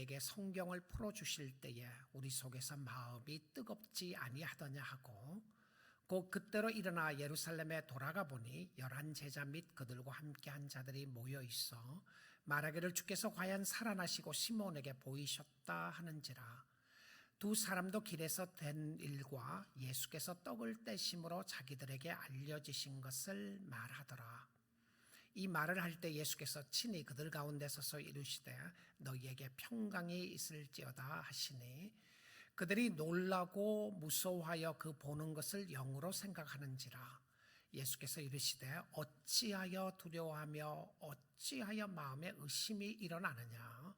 우리에게 성경을 풀어주실 때에 우리 속에서 마음이 뜨겁지 아니하더냐 하고, 곧 그때로 일어나 예루살렘에 돌아가 보니 11 제자 및 그들과 함께한 자들이 모여 있어 말하기를 주께서 과연 살아나시고 시몬에게 보이셨다 하는지라. 두 사람도 길에서 된 일과 예수께서 떡을 떼심으로 자기들에게 알려지신 것을 말하더라. 이 말을 할 때 예수께서 친히 그들 가운데 서서 이르시되 너희에게 평강이 있을지어다 하시니, 그들이 놀라고 무서워하여 그 보는 것을 영으로 생각하는지라. 예수께서 이르시되 어찌하여 두려워하며 어찌하여 마음에 의심이 일어나느냐.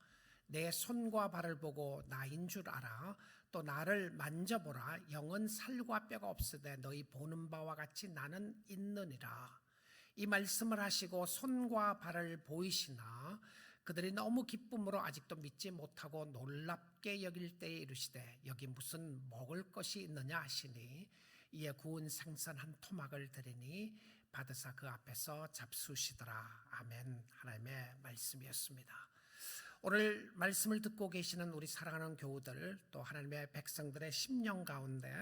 내 손과 발을 보고 나인 줄 알아. 또 나를 만져보라. 영은 살과 뼈가 없으되 너희 보는 바와 같이 나는 있느니라. 이 말씀을 하시고 손과 발을 보이시나 그들이 너무 기쁨으로 아직도 믿지 못하고 놀랍게 여길 때에 이르시되 여기 무슨 먹을 것이 있느냐 하시니, 이에 구운 생선 한 토막을 드리니 받으사 그 앞에서 잡수시더라. 아멘. 하나님의 말씀이었습니다. 오늘 말씀을 듣고 계시는 우리 사랑하는 교우들, 또 하나님의 백성들의 심령 가운데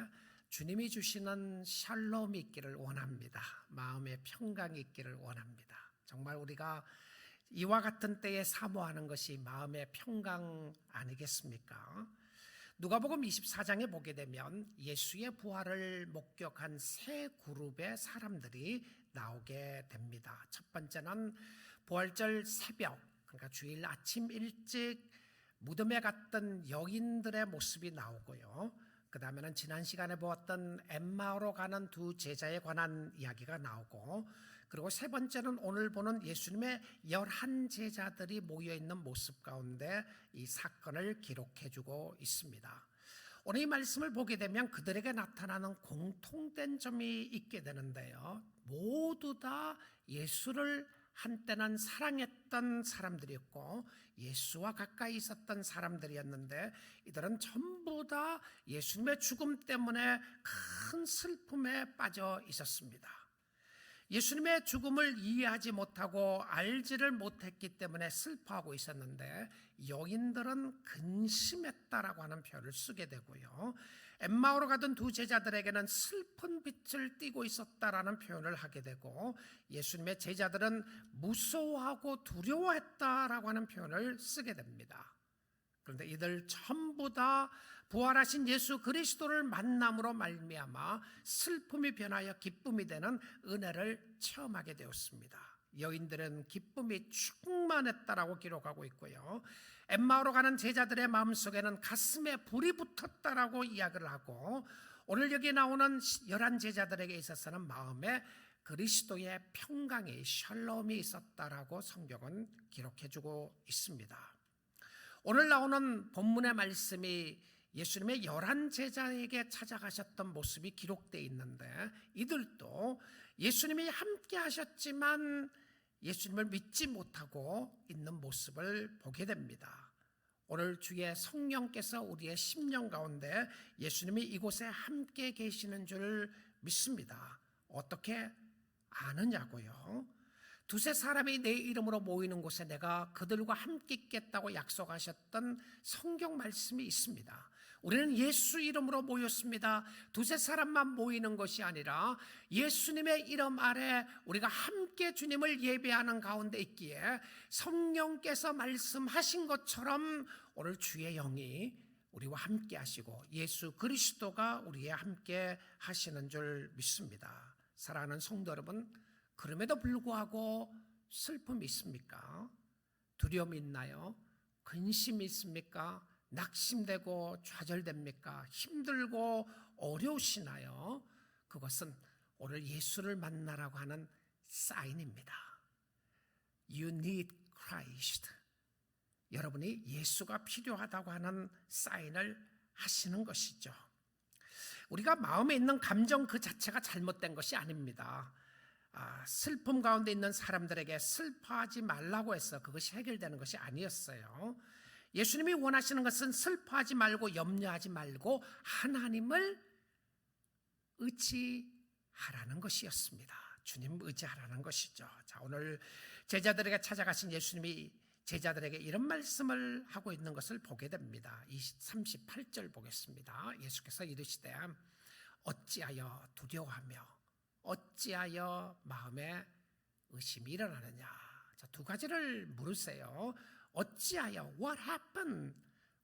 주님이 주시는 샬롬이 있기를 원합니다. 마음의 평강이 있기를 원합니다. 정말 우리가 이와 같은 때에 사모하는 것이 마음의 평강 아니겠습니까? 누가복음 24장에 보게 되면 예수의 부활을 목격한 세 그룹의 사람들이 나오게 됩니다. 첫 번째는 부활절 새벽, 그러니까 주일 아침 일찍 무덤에 갔던 여인들의 모습이 나오고요. 그 다음에는 지난 시간에 보았던 엠마오로 가는 두 제자에 관한 이야기가 나오고, 그리고 세 번째는 오늘 보는 예수님의 11 제자들이 모여있는 모습 가운데 이 사건을 기록해주고 있습니다. 오늘 이 말씀을 보게 되면 그들에게 나타나는 공통된 점이 있게 되는데요, 모두 다 예수를 한때는 사랑했던 사람들이었고 예수와 가까이 있었던 사람들이었는데, 이들은 전부 다 예수님의 죽음 때문에 큰 슬픔에 빠져 있었습니다. 예수님의 죽음을 이해하지 못하고 알지를 못했기 때문에 슬퍼하고 있었는데, 여인들은 근심했다라고 하는 표현을 쓰게 되고요, 엠마오로 가던 두 제자들에게는 슬픈 빛을 띠고 있었다라는 표현을 하게 되고, 예수님의 제자들은 무서워하고 두려워했다라고 하는 표현을 쓰게 됩니다. 그런데 이들 전부 다 부활하신 예수 그리스도를 만남으로 말미암아 슬픔이 변하여 기쁨이 되는 은혜를 체험하게 되었습니다. 여인들은 기쁨이 충만했다라고 기록하고 있고요, 엠마오로 가는 제자들의 마음속에는 가슴에 불이 붙었다라고 이야기를 하고, 오늘 여기 나오는 11 제자들에게 있어서는 마음에 그리스도의 평강이 샬롬이 있었다라고 성경은 기록해주고 있습니다. 오늘 나오는 본문의 말씀이 예수님의 11 제자에게 찾아가셨던 모습이 기록되어 있는데, 이들도 예수님이 함께 하셨지만 예수님을 믿지 못하고 있는 모습을 보게 됩니다. 오늘 주의 성령께서 우리의 심령 가운데 예수님이 이곳에 함께 계시는 줄 믿습니다. 어떻게 아느냐고요? 두세 사람이 내 이름으로 모이는 곳에 내가 그들과 함께 있겠다고 약속하셨던 성경 말씀이 있습니다. 우리는 예수 이름으로 모였습니다. 두세 사람만 모이는 것이 아니라 예수님의 이름 아래 우리가 함께 주님을 예배하는 가운데 있기에 성령께서 말씀하신 것처럼 오늘 주의 영이 우리와 함께 하시고 예수 그리스도가 우리와 함께 하시는 줄 믿습니다. 사랑하는 성도 여러분, 그럼에도 불구하고 슬픔이 있습니까? 두려움이 있나요? 근심이 있습니까? 낙심되고 좌절됩니까? 힘들고 어려우시나요? 그것은 오늘 예수를 만나라고 하는 사인입니다. You need Christ. 여러분이 예수가 필요하다고 하는 사인을 하시는 것이죠. 우리가 마음에 있는 감정 그 자체가 잘못된 것이 아닙니다. 슬픔 가운데 있는 사람들에게 슬퍼하지 말라고 해서 그것이 해결되는 것이 아니었어요. 예수님이 원하시는 것은 슬퍼하지 말고 염려하지 말고 하나님을 의지하라는 것이었습니다. 주님 의지하라는 것이죠. 자, 오늘 제자들에게 찾아가신 예수님이 제자들에게 이런 말씀을 하고 있는 것을 보게 됩니다. 38절 보겠습니다. 예수께서 이르시되 어찌하여 두려워하며 어찌하여 마음에 의심이 일어나느냐. 자, 두 가지를 물으세요. 어찌하여, what happened?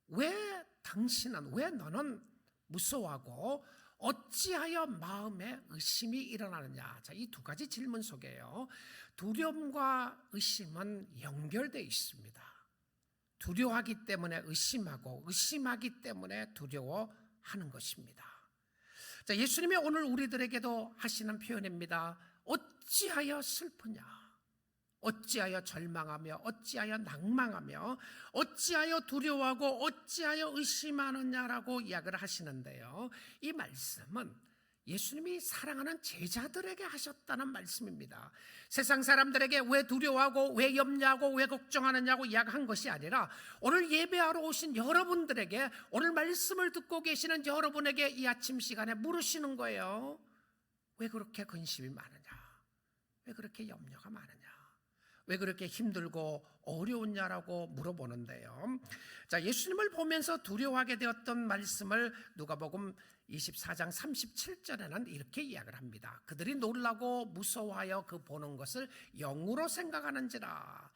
왜 당신은, 왜 너는 무서워하고 어찌하여 마음에 의심이 일어나느냐. 자, 이 두 가지 질문 속에요, 두려움과 의심은 연결되어 있습니다. 두려워하기 때문에 의심하고 의심하기 때문에 두려워하는 것입니다. 자, 예수님이 오늘 우리들에게도 하시는 표현입니다. 어찌하여 슬프냐, 어찌하여 절망하며 어찌하여 낭망하며 어찌하여 두려워하고 어찌하여 의심하느냐라고 이야기를 하시는데요, 이 말씀은 예수님이 사랑하는 제자들에게 하셨다는 말씀입니다. 세상 사람들에게 왜 두려워하고 왜 염려하고 왜 걱정하느냐고 이야기한 것이 아니라 오늘 예배하러 오신 여러분들에게, 오늘 말씀을 듣고 계시는 여러분에게 이 아침 시간에 물으시는 거예요. 왜 그렇게 근심이 많으냐, 왜 그렇게 염려가 많으냐, 왜 그렇게 힘들고 어려웠냐라고 물어보는데요. 자, 예수님을 보면서 두려워하게 되었던 말씀을 누가복음 24장 37절에는 이렇게 이야기를 합니다. 그들이 놀라고 무서워하여 그 보는 것을 영으로 생각하는지라.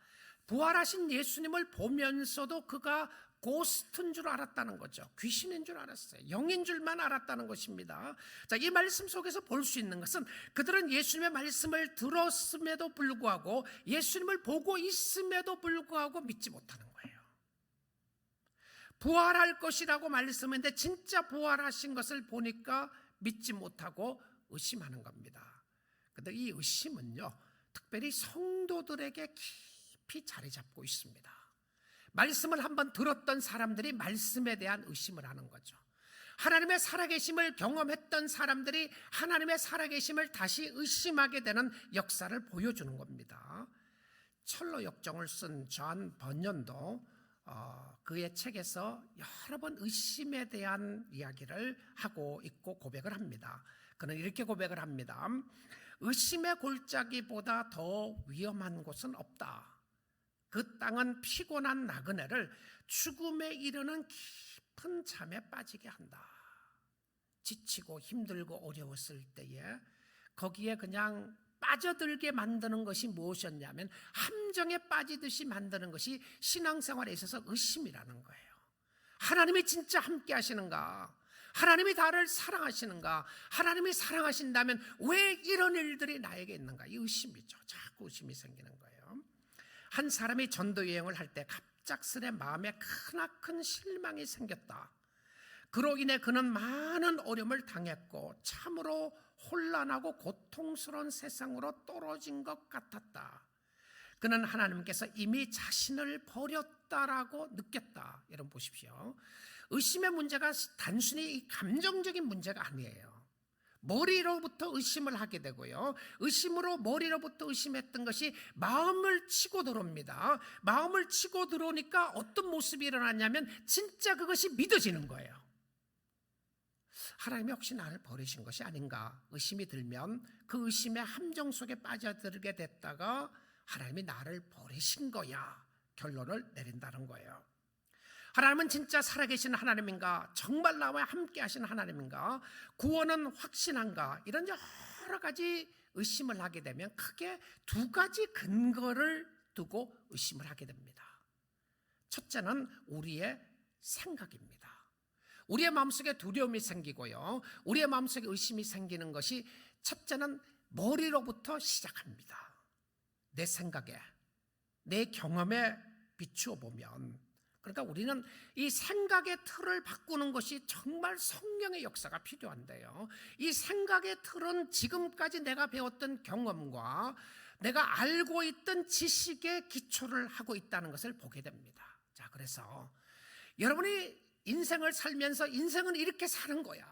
부활하신 예수님을 보면서도 그가 고스트인 줄 알았다는 거죠. 귀신인 줄 알았어요. 영인 줄만 알았다는 것입니다. 자, 이 말씀 속에서 볼 수 있는 것은 그들은 예수님의 말씀을 들었음에도 불구하고, 예수님을 보고 있음에도 불구하고 믿지 못하는 거예요. 부활할 것이라고 말씀했는데 진짜 부활하신 것을 보니까 믿지 못하고 의심하는 겁니다. 그런데 이 의심은요, 특별히 성도들에게 깊이 자리 잡고 있습니다. 말씀을 한번 들었던 사람들이 말씀에 대한 의심을 하는 거죠. 하나님의 살아계심을 경험했던 사람들이 하나님의 살아계심을 다시 의심하게 되는 역사를 보여주는 겁니다. 철로 역정을 쓴 존 번연도 그의 책에서 여러 번 의심에 대한 이야기를 하고 있고 고백을 합니다. 그는 이렇게 고백을 합니다. 의심의 골짜기보다 더 위험한 곳은 없다. 그 땅은 피곤한 나그네를 죽음에 이르는 깊은 잠에 빠지게 한다. 지치고 힘들고 어려웠을 때에 거기에 그냥 빠져들게 만드는 것이 무엇이었냐면, 함정에 빠지듯이 만드는 것이 신앙생활에 있어서 의심이라는 거예요. 하나님이 진짜 함께 하시는가? 하나님이 나를 사랑하시는가? 하나님이 사랑하신다면 왜 이런 일들이 나에게 있는가? 이 의심이죠. 자꾸 의심이 생기는 거예요. 한 사람이 전도 여행을 할 때 갑작스레 마음에 크나큰 실망이 생겼다. 그로 인해 그는 많은 어려움을 당했고 참으로 혼란하고 고통스러운 세상으로 떨어진 것 같았다. 그는 하나님께서 이미 자신을 버렸다라고 느꼈다. 여러분 보십시오. 의심의 문제가 단순히 감정적인 문제가 아니에요. 머리로부터 의심을 하게 되고요, 의심으로 머리로부터 의심했던 것이 마음을 치고 들어옵니다. 마음을 치고 들어오니까 어떤 모습이 일어났냐면 진짜 그것이 믿어지는 거예요. 하나님이 혹시 나를 버리신 것이 아닌가 의심이 들면 그 의심의 함정 속에 빠져들게 됐다가 하나님이 나를 버리신 거야 결론을 내린다는 거예요. 하나님은 진짜 살아계신 하나님인가? 정말 나와 함께 하신 하나님인가? 구원은 확신한가? 이런 여러 가지 의심을 하게 되면 크게 두 가지 근거를 두고 의심을 하게 됩니다. 첫째는 우리의 생각입니다. 우리의 마음속에 두려움이 생기고요, 우리의 마음속에 의심이 생기는 것이 첫째는 머리로부터 시작합니다. 내 생각에, 내 경험에 비추어 보면, 그러니까 우리는 이 생각의 틀을 바꾸는 것이 정말 성령의 역사가 필요한데요, 이 생각의 틀은 지금까지 내가 배웠던 경험과 내가 알고 있던 지식에 기초를 하고 있다는 것을 보게 됩니다. 자, 그래서 여러분이 인생을 살면서 인생은 이렇게 사는 거야,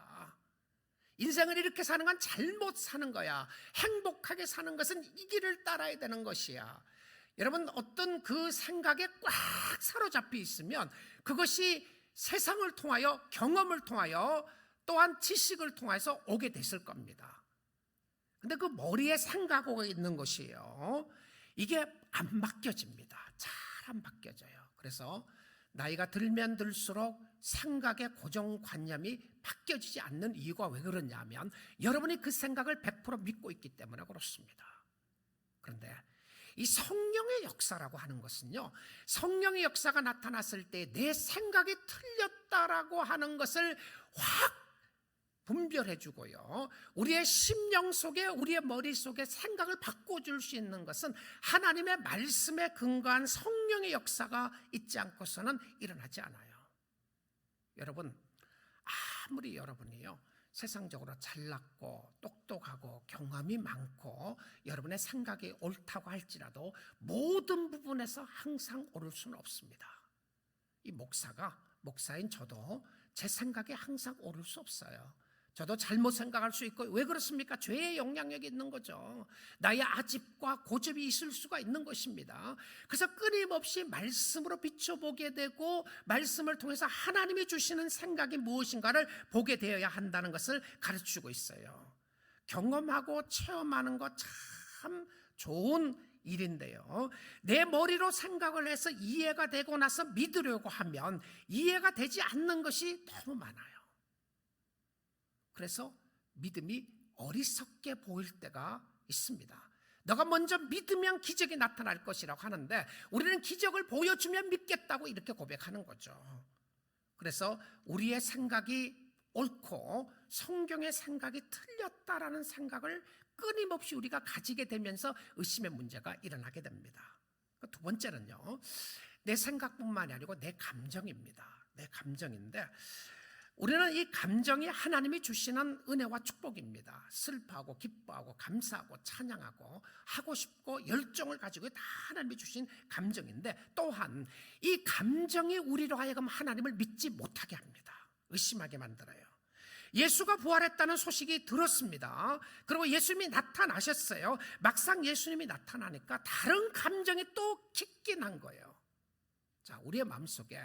인생을 이렇게 사는 건 잘못 사는 거야, 행복하게 사는 것은 이 길을 따라야 되는 것이야, 여러분 어떤 그 생각에 꽉 사로잡혀 있으면 그것이 세상을 통하여, 경험을 통하여, 또한 지식을 통해서 오게 됐을 겁니다. 근데 그 머리에 생각하고 있는 것이에요, 이게 안 맡겨집니다. 잘 안 바뀌어져요. 그래서 나이가 들면 들수록 생각의 고정관념이 바뀌어지지 않는 이유가 왜 그러냐면 여러분이 그 생각을 100% 믿고 있기 때문에 그렇습니다. 그런데 이 성령의 역사라고 하는 것은요, 성령의 역사가 나타났을 때 내 생각이 틀렸다라고 하는 것을 확 분별해주고요, 우리의 심령 속에, 우리의 머릿속에 생각을 바꿔줄 수 있는 것은 하나님의 말씀에 근거한 성령의 역사가 있지 않고서는 일어나지 않아요. 여러분, 아무리 여러분이요 세상적으로 잘났고 똑똑하고 경험이 많고 여러분의 생각이 옳다고 할지라도 모든 부분에서 항상 옳을 수는 없습니다. 이 목사인 저도 제 생각이 항상 옳을 수 없어요. 저도 잘못 생각할 수 있고, 왜 그렇습니까? 죄의 영향력이 있는 거죠. 나의 아집과 고집이 있을 수가 있는 것입니다. 그래서 끊임없이 말씀으로 비춰보게 되고 말씀을 통해서 하나님이 주시는 생각이 무엇인가를 보게 되어야 한다는 것을 가르치고 있어요. 경험하고 체험하는 거 참 좋은 일인데요, 내 머리로 생각을 해서 이해가 되고 나서 믿으려고 하면 이해가 되지 않는 것이 너무 많아요. 그래서 믿음이 어리석게 보일 때가 있습니다. 너가 먼저 믿으면 기적이 나타날 것이라고 하는데 우리는 기적을 보여주면 믿겠다고 이렇게 고백하는 거죠. 그래서 우리의 생각이 옳고 성경의 생각이 틀렸다라는 생각을 끊임없이 우리가 가지게 되면서 의심의 문제가 일어나게 됩니다. 두 번째는요, 내 생각뿐만이 아니고 내 감정입니다. 내 감정인데 우리는 이 감정이 하나님이 주시는 은혜와 축복입니다. 슬퍼하고 기뻐하고 감사하고 찬양하고 하고 싶고 열정을 가지고 다 하나님이 주신 감정인데, 또한 이 감정이 우리로 하여금 하나님을 믿지 못하게 합니다. 의심하게 만들어요. 예수가 부활했다는 소식이 들었습니다. 그리고 예수님이 나타나셨어요. 막상 예수님이 나타나니까 다른 감정이 또 깃긴 한 거예요. 자, 우리의 마음속에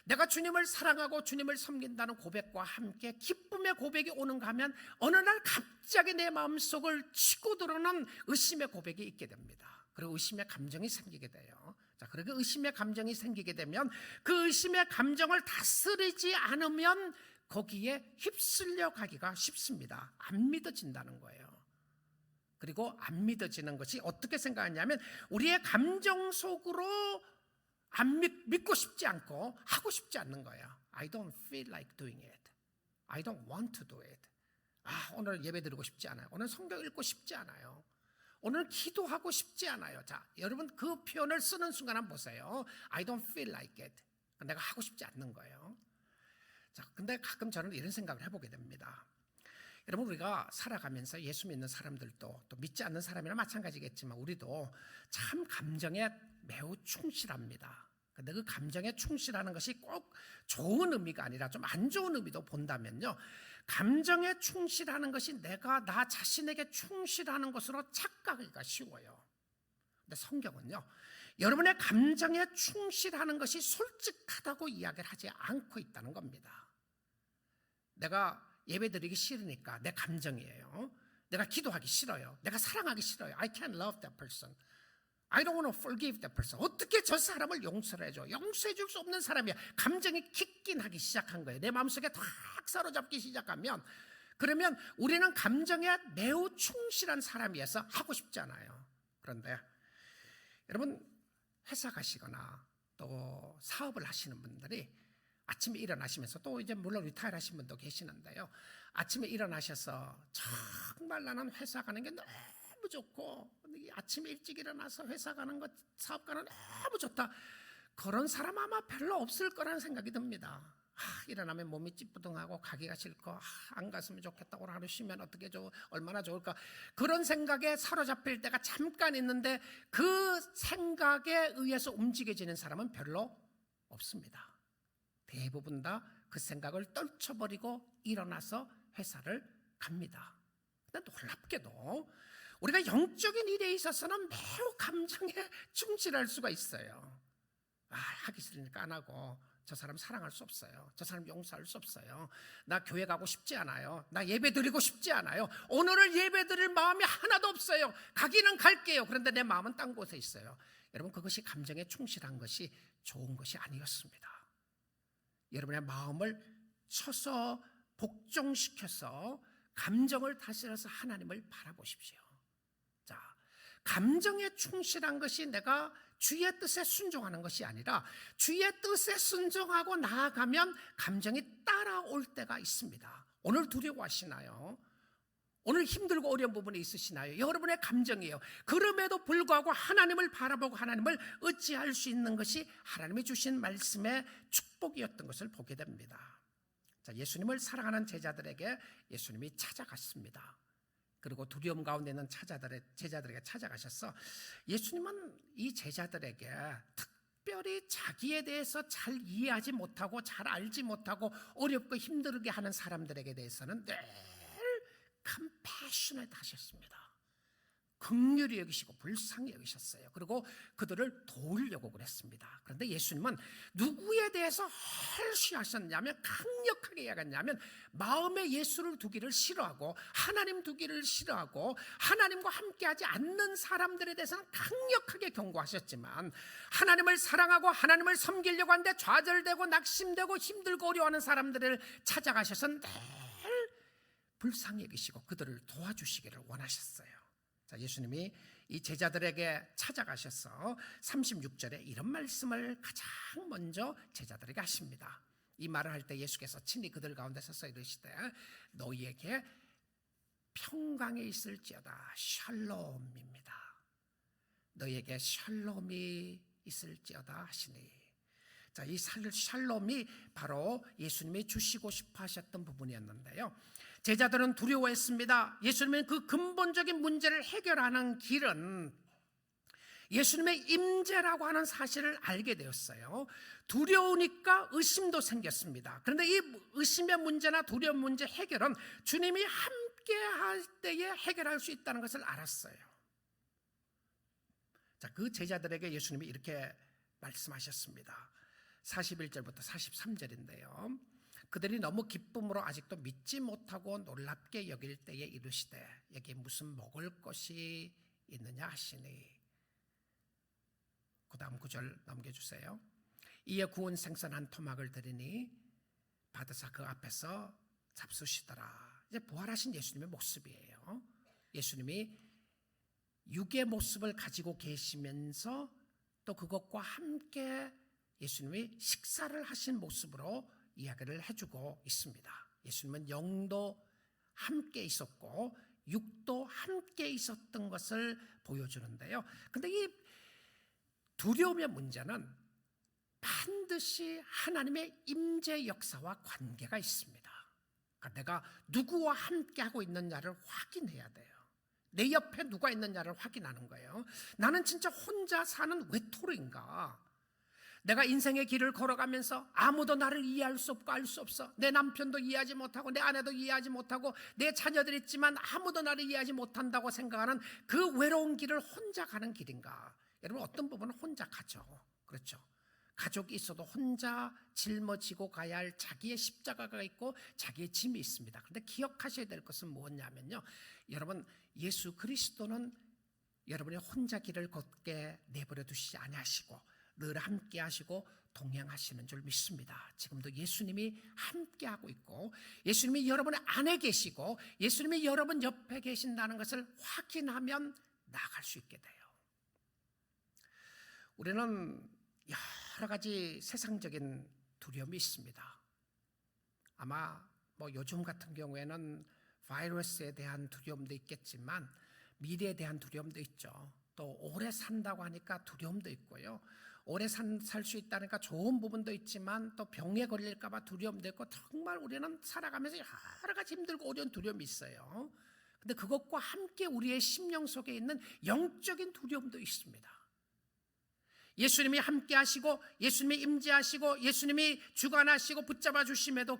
내가 주님을 사랑하고 주님을 섬긴다는 고백과 함께 기쁨의 고백이 오는가 하면 어느 날 갑자기 내 마음속을 치고 들어오는 의심의 고백이 있게 됩니다. 그리고 의심의 감정이 생기게 돼요. 자, 그렇게 의심의 감정이 생기게 되면 그 의심의 감정을 다스리지 않으면 거기에 휩쓸려 가기가 쉽습니다. 안 믿어진다는 거예요. 그리고 안 믿어지는 것이 어떻게 생각하냐면 우리의 감정 속으로 안 믿고 싶지 않고 하고 싶지 않는 거예요. I don't feel like doing it. I don't want to do it. 오늘 예배 드리고 싶지 않아요. 오늘 성경 읽고 싶지 않아요. 오늘 기도하고 싶지 않아요. 자, 여러분 그 표현을 쓰는 순간 한번 보세요. I don't feel like it. 내가 하고 싶지 않는 거예요. 자, 근데 가끔 저는 이런 생각을 해보게 됩니다. 여러분, 우리가 살아가면서 예수 믿는 사람들도 또 믿지 않는 사람이나 마찬가지겠지만 우리도 참 감정에 매우 충실합니다. 근데 그 감정에 충실하는 것이 꼭 좋은 의미가 아니라 좀 안 좋은 의미도 본다면요, 감정에 충실하는 것이 내가 나 자신에게 충실하는 것으로 착각하기가 쉬워요. 근데 성경은요, 여러분의 감정에 충실하는 것이 솔직하다고 이야기를 하지 않고 있다는 겁니다. 내가 예배드리기 싫으니까 내 감정이에요. 내가 기도하기 싫어요. 내가 사랑하기 싫어요. I can't love that person. I don't want to forgive that person. 어떻게 저 사람을 용서를 해줘? 용서해 줄 수 없는 사람이야. 감정이 킥긴 하기 시작한 거예요. 내 마음속에 탁 사로잡기 시작하면, 그러면 우리는 감정에 매우 충실한 사람이어서 하고 싶지 않아요. 그런데 여러분, 회사 가시거나 또 사업을 하시는 분들이 아침에 일어나시면서, 또 이제 물론 리타이어 하신 분도 계시는데요, 아침에 일어나셔서 정말 나는 회사 가는 게 너무 좋고 아침에 일찍 일어나서 회사 가는 것, 사업 가는 너무 좋다, 그런 사람 아마 별로 없을 거라는 생각이 듭니다. 일어나면 몸이 찌뿌둥하고 가기가 싫고 안 갔으면 좋겠다, 오늘 하루 쉬면 어떻게 얼마나 좋을까, 그런 생각에 사로잡힐 때가 잠깐 있는데 그 생각에 의해서 움직여지는 사람은 별로 없습니다. 대부분 다 그 생각을 떨쳐버리고 일어나서 회사를 갑니다. 근데 놀랍게도 우리가 영적인 일에 있어서는 매우 감정에 충실할 수가 있어요. 하기 싫으니까 안 하고, 저 사람 사랑할 수 없어요. 저 사람 용서할 수 없어요. 나 교회 가고 싶지 않아요. 나 예배 드리고 싶지 않아요. 오늘을 예배 드릴 마음이 하나도 없어요. 가기는 갈게요. 그런데 내 마음은 딴 곳에 있어요. 여러분, 그것이 감정에 충실한 것이 좋은 것이 아니었습니다. 여러분의 마음을 쳐서 복종시켜서 감정을 다스려서 하나님을 바라보십시오. 자, 감정에 충실한 것이 내가 주의 뜻에 순종하는 것이 아니라 주의 뜻에 순종하고 나아가면 감정이 따라올 때가 있습니다. 오늘 두려워하시나요? 오늘 힘들고 어려운 부분이 있으시나요? 여러분의 감정이에요. 그럼에도 불구하고 하나님을 바라보고 하나님을 의지할 수 있는 것이 하나님이 주신 말씀의 축복이었던 것을 보게 됩니다. 자, 예수님을 사랑하는 제자들에게 예수님이 찾아갔습니다. 그리고 두려움 가운데 있는 제자들에게 찾아가셔서 예수님은 이 제자들에게 특별히 자기에 대해서 잘 이해하지 못하고 잘 알지 못하고 어렵고 힘들게 하는 사람들에게 대해서는 늘 컴패셔널 하셨습니다. 긍휼히 여기시고 불쌍히 여기셨어요. 그리고 그들을 도우려고 그랬습니다. 그런데 예수님은 누구에 대해서 헐시하셨냐면, 강력하게 이야기했냐면, 마음에 예수를 두기를 싫어하고 하나님 두기를 싫어하고 하나님과 함께하지 않는 사람들에 대해서는 강력하게 경고하셨지만, 하나님을 사랑하고 하나님을 섬기려고 하는데 좌절되고 낙심되고 힘들고 어려워하는 사람들을 찾아가셔서 늘 불쌍히 여기시고 그들을 도와주시기를 원하셨어요. 자, 예수님이 이 제자들에게 찾아가셔서 36절에 이런 말씀을 가장 먼저 제자들에게 하십니다. 이 말을 할 때 예수께서 친히 그들 가운데 서서 이르시되 너희에게 평강이 있을지어다. 샬롬입니다. 너희에게 샬롬이 있을지어다 하시니, 자, 이 샬롬이 바로 예수님이 주시고 싶어 하셨던 부분이었는데요. 제자들은 두려워했습니다. 예수님은 그 근본적인 문제를 해결하는 길은 예수님의 임재라고 하는 사실을 알게 되었어요. 두려우니까 의심도 생겼습니다. 그런데 이 의심의 문제나 두려운 문제 해결은 주님이 함께 할 때에 해결할 수 있다는 것을 알았어요. 자, 그 제자들에게 예수님이 이렇게 말씀하셨습니다. 41절부터 43절인데요. 그들이 너무 기쁨으로 아직도 믿지 못하고 놀랍게 여길 때에 이르시되 여기 무슨 먹을 것이 있느냐 하시니, 그 다음 9절 넘겨주세요. 이에 구운 생선 한 토막을 드리니 받으사 그 앞에서 잡수시더라. 이제 부활하신 예수님의 모습이에요. 예수님이 육의 모습을 가지고 계시면서 또 그것과 함께 예수님이 식사를 하신 모습으로 이야기를 해주고 있습니다. 예수님은 영도 함께 있었고 육도 함께 있었던 것을 보여주는데요. 그런데 이 두려움의 문제는 반드시 하나님의 임재 역사와 관계가 있습니다. 그러니까 내가 누구와 함께 하고 있느냐를 확인해야 돼요. 내 옆에 누가 있느냐를 확인하는 거예요. 나는 진짜 혼자 사는 외톨이인가? 내가 인생의 길을 걸어가면서 아무도 나를 이해할 수 없고 알 수 없어. 내 남편도 이해하지 못하고 내 아내도 이해하지 못하고 내 자녀들 있지만 아무도 나를 이해하지 못한다고 생각하는 그 외로운 길을 혼자 가는 길인가? 여러분, 어떤 부분은 혼자 가죠. 그렇죠. 가족이 있어도 혼자 짊어지고 가야 할 자기의 십자가가 있고 자기의 짐이 있습니다. 그런데 기억하셔야 될 것은 무엇냐면요, 여러분, 예수 그리스도는 여러분의 혼자 길을 걷게 내버려 두시지 아니하시고 늘 함께 하시고 동행하시는 줄 믿습니다. 지금도 예수님이 함께 하고 있고 예수님이 여러분 안에 계시고 예수님이 여러분 옆에 계신다는 것을 확인하면 나아갈 수 있게 돼요. 우리는 여러 가지 세상적인 두려움이 있습니다. 아마 요즘 같은 경우에는 바이러스에 대한 두려움도 있겠지만 미래에 대한 두려움도 있죠. 또 오래 산다고 하니까 두려움도 있고요. 오래 살 수 있다니까 좋은 부분도 있지만 또 병에 걸릴까 봐 두려움도 있고, 정말 우리는 살아가면서 여러 가지 힘들고 어려운 두려움이 있어요. 근데 그것과 함께 우리의 심령 속에 있는 영적인 두려움도 있습니다. 예수님이 함께 하시고 예수님이 임재하시고 예수님이 주관하시고 붙잡아 주심에도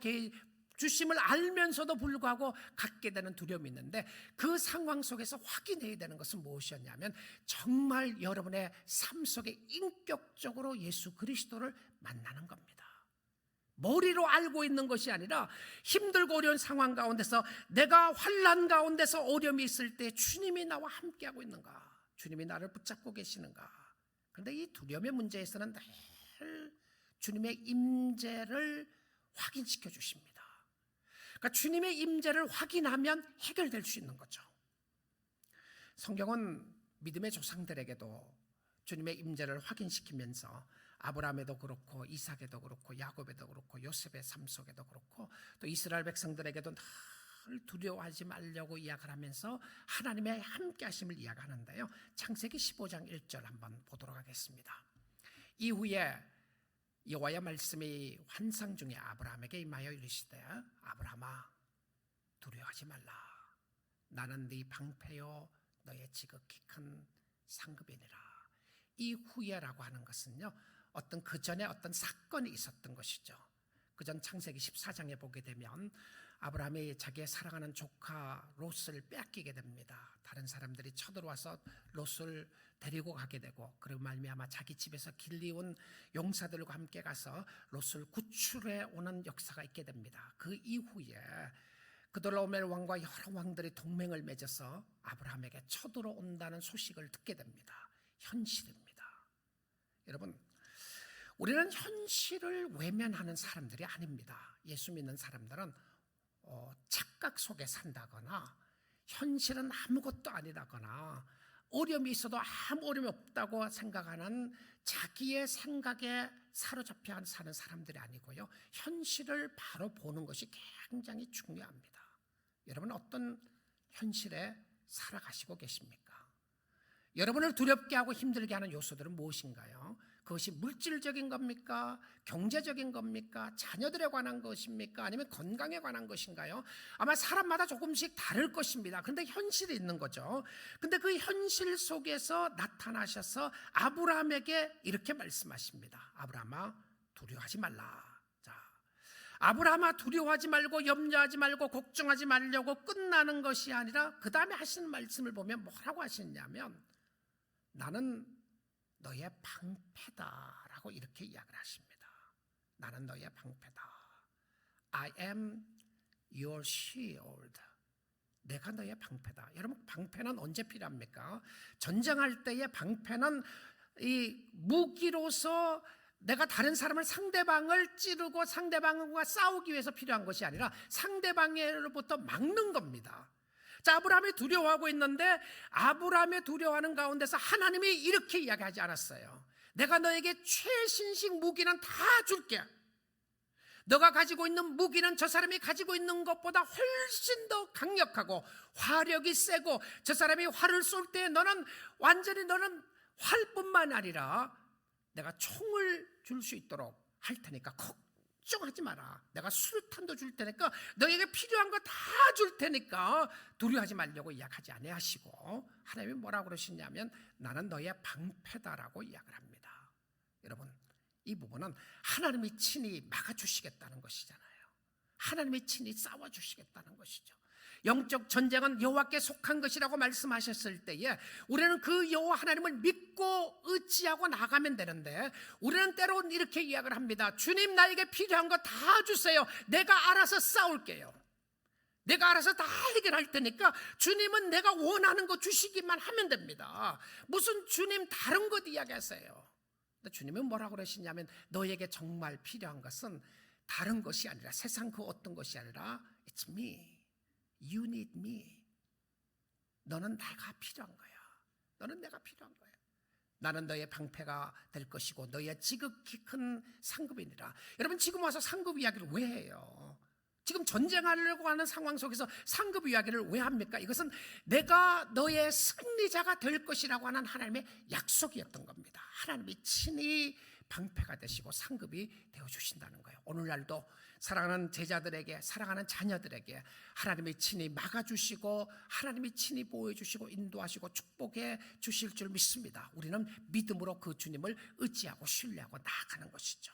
주심을 알면서도 불구하고 갖게 되는 두려움이 있는데, 그 상황 속에서 확인해야 되는 것은 무엇이었냐면 정말 여러분의 삶 속에 인격적으로 예수 그리스도를 만나는 겁니다. 머리로 알고 있는 것이 아니라 힘들고 어려운 상황 가운데서, 내가 환난 가운데서 어려움이 있을 때 주님이 나와 함께하고 있는가, 주님이 나를 붙잡고 계시는가, 그런데 이 두려움의 문제에서는 늘 주님의 임재를 확인시켜 주십니다. 그러니까 주님의 임재를 확인하면 해결될 수 있는 거죠. 성경은 믿음의 조상들에게도 주님의 임재를 확인시키면서 아브라함에도 그렇고 이삭에도 그렇고 야곱에도 그렇고 요셉의 삶 속에도 그렇고 또 이스라엘 백성들에게도 늘 두려워하지 말려고 이야기를 하면서 하나님의 함께 하심을 이야기하는데요. 창세기 15장 1절 한번 보도록 하겠습니다. 이후에 여호와의 말씀이 환상 중에 아브라함에게 임하여 이르시되 아브라함아 두려워하지 말라. 나는 네 방패요 너의 지극히 큰 상급이니라. 이 후에라고 하는 것은요, 어떤 그 전에 어떤 사건이 있었던 것이죠. 그 전 창세기 14장에 보게 되면 아브라함이 자기의 사랑하는 조카 롯을 빼앗기게 됩니다. 다른 사람들이 쳐들어와서 롯을 데리고 가게 되고, 그리고 말미암아 자기 집에서 길리온 용사들과 함께 가서 롯을 구출해 오는 역사가 있게 됩니다. 그 이후에 그돌라오멜 왕과 여러 왕들이 동맹을 맺어서 아브라함에게 쳐들어온다는 소식을 듣게 됩니다. 현실입니다. 여러분, 우리는 현실을 외면하는 사람들이 아닙니다. 예수 믿는 사람들은 착각 속에 산다거나 현실은 아무것도 아니라거나 어려움이 있어도 아무 어려움이 없다고 생각하는 자기의 생각에 사로잡혀 사는 사람들이 아니고요, 현실을 바로 보는 것이 굉장히 중요합니다. 여러분, 어떤 현실에 살아가시고 계십니까? 여러분을 두렵게 하고 힘들게 하는 요소들은 무엇인가요? 그것이 물질적인 겁니까? 경제적인 겁니까? 자녀들에 관한 것입니까? 아니면 건강에 관한 것인가요? 아마 사람마다 조금씩 다를 것입니다. 그런데 현실이 있는 거죠. 근데 그 현실 속에서 나타나셔서 아브라함에게 이렇게 말씀하십니다. 아브라함아 두려워하지 말라. 자, 아브라함아 두려워하지 말고 염려하지 말고 걱정하지 말려고 끝나는 것이 아니라 그 다음에 하시는 말씀을 보면 뭐라고 하시냐면 나는 너의 방패다라고 이렇게 이야기를 하십니다. 나는 너의 방패다. I am your shield. 내가 너의 방패다. 여러분, 방패는 언제 필요합니까? 전쟁할 때의 방패는 이 무기로서 내가 다른 사람을 상대방을 찌르고 상대방과 싸우기 위해서 필요한 것이 아니라 상대방으로부터 막는 겁니다. 자, 아브라함이 두려워하고 있는데 아브라함이 두려워하는 가운데서 하나님이 이렇게 이야기하지 않았어요. 내가 너에게 최신식 무기는 다 줄게. 너가 가지고 있는 무기는 저 사람이 가지고 있는 것보다 훨씬 더 강력하고 화력이 세고, 저 사람이 활을 쏠 때 너는 활뿐만 아니라 내가 총을 줄 수 있도록 할 테니까 걱정하지 마라. 내가 수류탄도 줄 테니까 너에게 필요한 거 다 줄 테니까 두려워하지 말려고 이야기하지 아니하시고, 하나님이 뭐라고 그러시냐면 나는 너의 방패다라고 이야기를 합니다. 여러분, 이 부분은 하나님이 친히 막아주시겠다는 것이잖아요. 하나님이 친히 싸워주시겠다는 것이죠. 영적 전쟁은 여호와께 속한 것이라고 말씀하셨을 때에 우리는 그 여호와 하나님을 믿고 의지하고 나가면 되는데, 우리는 때로는 이렇게 이야기를 합니다. 주님, 나에게 필요한 거 다 주세요. 내가 알아서 싸울게요. 내가 알아서 다 해결할 테니까 주님은 내가 원하는 거 주시기만 하면 됩니다. 무슨 주님 다른 것 이야기하세요. 근데 주님은 뭐라고 그러시냐면 너에게 정말 필요한 것은 다른 것이 아니라, 세상 그 어떤 것이 아니라 It's me. You need me. 너는 내가 필요한 거야. 너는 내가 필요한 거야. 나는 너의 방패가 될 것이고 너의 지극히 큰 상급이니라. 여러분, 지금 와서 상급 이야기를 왜 해요? 지금 전쟁하려고 하는 상황 속에서 상급 이야기를 왜 합니까? 이것은 내가 너의 승리자가 될 것이라고 하는 하나님의 약속이었던 겁니다. 하나님이 친히 방패가 되시고 상급이 되어주신다는 거예요. 오늘날도 사랑하는 제자들에게, 사랑하는 자녀들에게 하나님이 친히 막아주시고 하나님이 친히 보호해주시고 인도하시고 축복해 주실 줄 믿습니다. 우리는 믿음으로 그 주님을 의지하고 신뢰하고 나아가는 것이죠.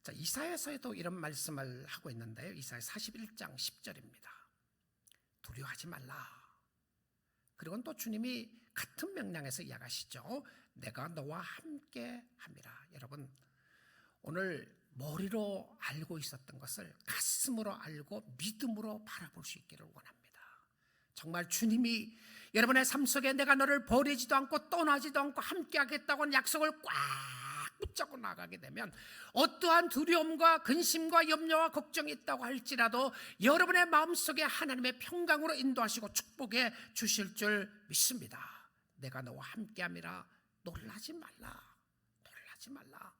자, 이사야서에도 이런 말씀을 하고 있는데요. 이사야 41장 10절입니다. 두려워하지 말라. 그리고 또 주님이 같은 명령에서 이야기하시죠. 내가 너와 함께 함이라. 여러분, 오늘 머리로 알고 있었던 것을 가슴으로 알고 믿음으로 바라볼 수 있기를 원합니다. 정말 주님이 여러분의 삶 속에 내가 너를 버리지도 않고 떠나지도 않고 함께하겠다고 하는 약속을 꽉 붙잡고 나가게 되면 어떠한 두려움과 근심과 염려와 걱정이 있다고 할지라도 여러분의 마음속에 하나님의 평강으로 인도하시고 축복해 주실 줄 믿습니다. 내가 너와 함께함이라 놀라지 말라. 놀라지 말라.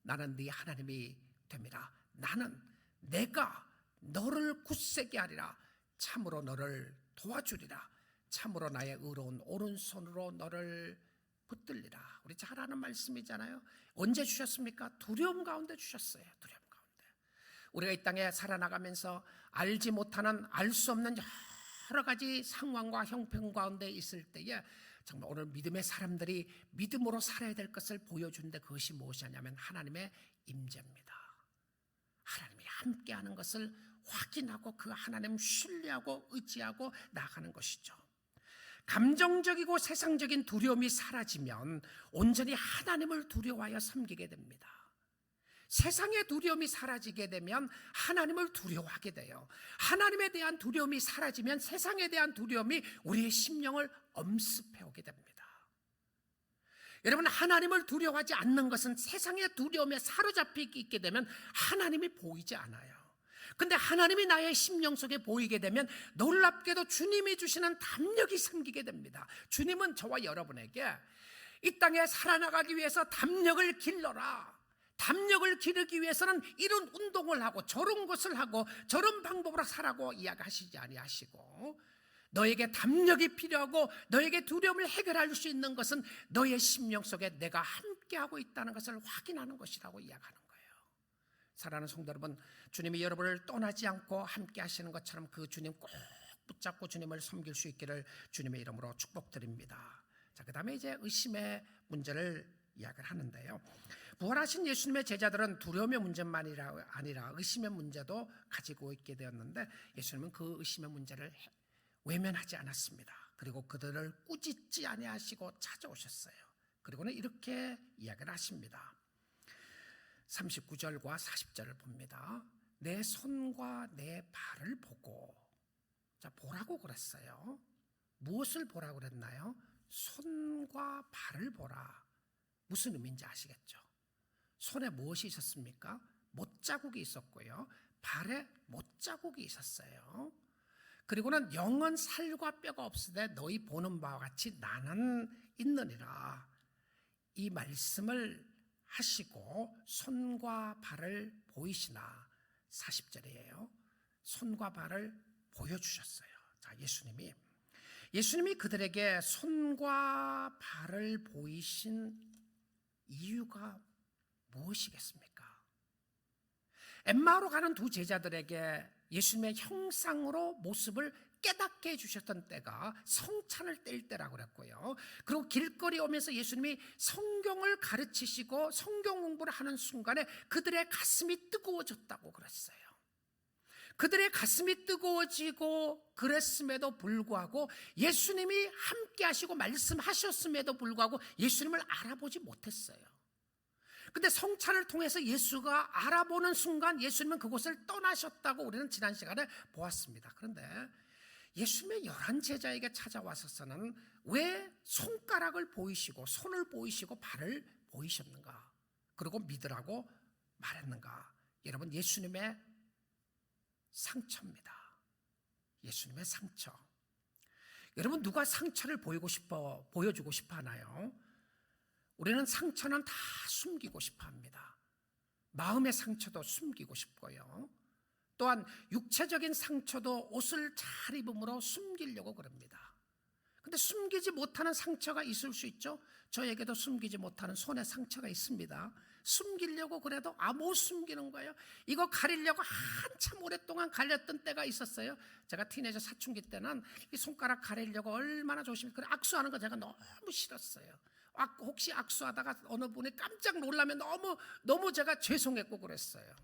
나는 네 하나님이 됨이라. 나는 내가 너를 굳세게 하리라. 참으로 너를 도와주리라. 참으로 나의 의로운 오른손으로 너를 붙들리라. 우리 잘 아는 말씀이잖아요. 언제 주셨습니까? 두려움 가운데 주셨어요. 두려움 가운데. 우리가 이 땅에 살아나가면서 알지 못하는, 알 수 없는 여러 가지 상황과 형편 가운데 있을 때에 정말 오늘 믿음의 사람들이 믿음으로 살아야 될 것을 보여주는데 그것이 무엇이냐면 하나님의 임재입니다. 하나님이 함께하는 것을 확인하고 그 하나님 신뢰하고 의지하고 나아가는 것이죠. 감정적이고 세상적인 두려움이 사라지면 온전히 하나님을 두려워하여 섬기게 됩니다. 세상의 두려움이 사라지게 되면 하나님을 두려워하게 돼요. 하나님에 대한 두려움이 사라지면 세상에 대한 두려움이 우리의 심령을 엄습해오게 됩니다. 여러분, 하나님을 두려워하지 않는 것은 세상의 두려움에 사로잡혀 있게 되면 하나님이 보이지 않아요. 근데 하나님이 나의 심령 속에 보이게 되면 놀랍게도 주님이 주시는 담력이 생기게 됩니다. 주님은 저와 여러분에게 이 땅에 살아나가기 위해서 담력을 길러라. 담력을 기르기 위해서는 이런 운동을 하고 저런 것을 하고 저런 방법으로 살라고 이야기하시지 아니하시고, 너에게 담력이 필요하고 너에게 두려움을 해결할 수 있는 것은 너의 심령 속에 내가 함께하고 있다는 것을 확인하는 것이라고 이야기하는 거예요. 사랑하는 성도 여러분, 주님이 여러분을 떠나지 않고 함께 하시는 것처럼 그 주님 꼭 붙잡고 주님을 섬길 수 있기를 주님의 이름으로 축복드립니다. 자, 그 다음에 이제 의심의 문제를 이야기를 하는데요. 부활하신 예수님의 제자들은 두려움의 문제만 아니라 의심의 문제도 가지고 있게 되었는데 예수님은 그 의심의 문제를 외면하지 않았습니다. 그리고 그들을 꾸짖지 아니하시고 찾아오셨어요. 그리고는 이렇게 이야기를 하십니다. 39절과 40절을 봅니다. 내 손과 내 발을 보고, 자, 보라고 그랬어요. 무엇을 보라고 그랬나요? 손과 발을 보라. 무슨 의미인지 아시겠죠? 손에 무엇이 있었습니까? 못자국이 있었고요. 발에 못자국이 있었어요. 그리고는 영은 살과 뼈가 없으되 너희 보는 바와 같이 나는 있느니라. 이 말씀을 하시고 손과 발을 보이시나. 40절이에요. 손과 발을 보여주셨어요. 자, 예수님이 그들에게 손과 발을 보이신 이유가 무엇이겠습니까? 엠마오로 가는 두 제자들에게 예수님의 형상으로 모습을 깨닫게 해주셨던 때가 성찬을 뗄 때라고 그랬고요. 그리고 길거리 오면서 예수님이 성경을 가르치시고 성경 공부를 하는 순간에 그들의 가슴이 뜨거워졌다고 그랬어요. 그들의 가슴이 뜨거워지고 그랬음에도 불구하고 예수님이 함께 하시고 말씀하셨음에도 불구하고 예수님을 알아보지 못했어요. 근데 성찬을 통해서 예수가 알아보는 순간 예수님은 그곳을 떠나셨다고 우리는 지난 시간에 보았습니다. 그런데 예수님의 11제자에게 찾아와서는 왜 손가락을 보이시고 손을 보이시고 발을 보이셨는가? 그리고 믿으라고 말했는가? 여러분, 예수님의 상처입니다. 예수님의 상처. 여러분, 누가 상처를 보여주고 싶어 하나요? 우리는 상처는 다 숨기고 싶어 합니다. 마음의 상처도 숨기고 싶고요. 또한 육체적인 상처도 옷을 잘 입음으로 숨기려고 그럽니다. 근데 숨기지 못하는 상처가 있을 수 있죠. 저에게도 숨기지 못하는 손에 상처가 있습니다. 숨기려고 그래도 못 숨기는 거예요. 이거 가리려고 한참 오랫동안 가렸던 때가 있었어요. 제가 티네이저 사춘기 때는 이 손가락 가리려고 얼마나 조심히, 그래 악수하는 거 제가 너무 싫었어요. 혹시 악수하다가 어느 분이 깜짝 놀라면 너무 제가 죄송했고 그랬어요.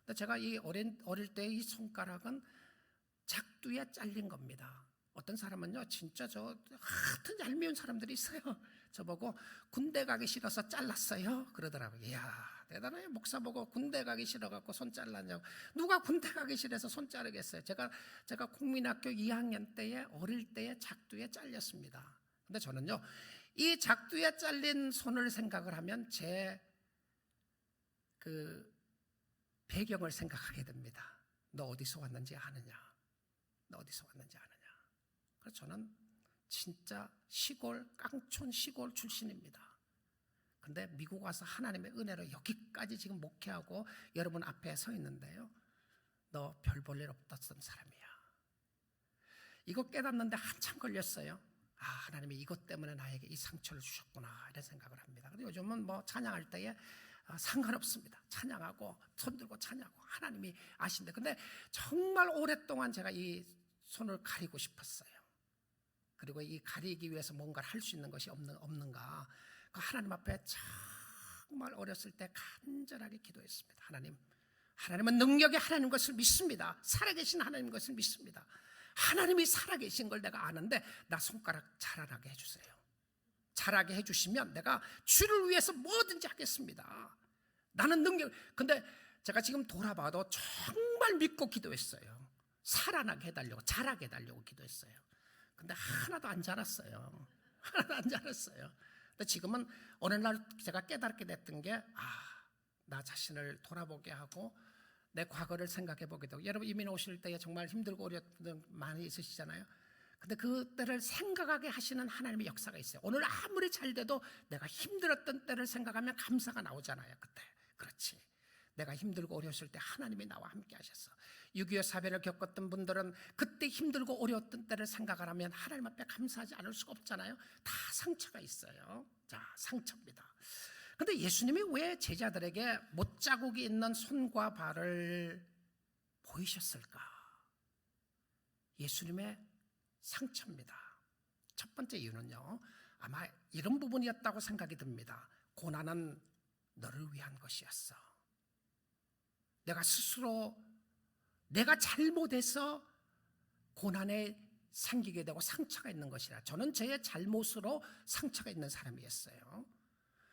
근데 제가 이 어릴 때 이 손가락은 작두에 잘린 겁니다. 어떤 사람은요, 진짜 저 하여튼 얄미운 사람들이 있어요. 저보고 군대 가기 싫어서 잘랐어요 그러더라고요. 이야, 대단해요. 목사 보고 군대 가기 싫어갖고 손 잘랐냐고. 누가 군대 가기 싫어서 손 자르겠어요. 제가 국민학교 2학년 때에 어릴 때에 작두에 잘렸습니다. 근데 저는요, 이 작두에 잘린 손을 생각을 하면 제 그 배경을 생각하게 됩니다. 너 어디서 왔는지 아느냐? 너 어디서 왔는지 아느냐? 그래서 저는 진짜 시골, 깡촌 시골 출신입니다. 근데 미국 와서 하나님의 은혜로 여기까지 지금 목회하고 여러분 앞에 서 있는데요, 너 별 볼 일 없었던 사람이야. 이거 깨닫는데 한참 걸렸어요. 아, 하나님이 이것 때문에 나에게 이 상처를 주셨구나, 이런 생각을 합니다. 근데 요즘은 뭐 찬양할 때에 상관없습니다. 찬양하고 손 들고 찬양하고 하나님이 아신데, 근데 정말 오랫동안 제가 이 손을 가리고 싶었어요. 그리고 이 가리기 위해서 뭔가를 할 수 있는 것이 없는가, 그 하나님 앞에 정말 어렸을 때 간절하게 기도했습니다. 하나님은 능력의 하나님 것을 믿습니다. 살아계신 하나님 것을 믿습니다. 하나님이 살아계신 걸 내가 아는데 나 손가락 자라나게 해주세요. 자라게 해주시면 내가 주를 위해서 뭐든지 하겠습니다. 나는 근데 제가 지금 돌아봐도 정말 믿고 기도했어요. 살아나게 해달라고, 자라게 해달라고 기도했어요. 근데 하나도 안 자랐어요. 하나도 안 자랐어요. 근데 지금은 어느 날 제가 깨닫게 됐던 게, 나 자신을 돌아보게 하고 내 과거를 생각해 보게 되고, 여러분 이민 오실 때에 정말 힘들고 어려웠던 분 많이 있으시잖아요. 근데 그때를 생각하게 하시는 하나님의 역사가 있어요. 오늘 아무리 잘 돼도 내가 힘들었던 때를 생각하면 감사가 나오잖아요. 그때 그렇지, 내가 힘들고 어려웠을 때 하나님이 나와 함께 하셨어. 6.25 사변을 겪었던 분들은 그때 힘들고 어려웠던 때를 생각을 하면 하나님 앞에 감사하지 않을 수가 없잖아요. 다 상처가 있어요. 자, 상처입니다. 근데 예수님이 왜 제자들에게 못자국이 있는 손과 발을 보이셨을까? 예수님의 상처입니다. 첫 번째 이유는요, 아마 이런 부분이었다고 생각이 듭니다. 고난은 너를 위한 것이었어. 내가 스스로 내가 잘못해서 고난에 생기게 되고 상처가 있는 것이라. 저는 제 잘못으로 상처가 있는 사람이었어요.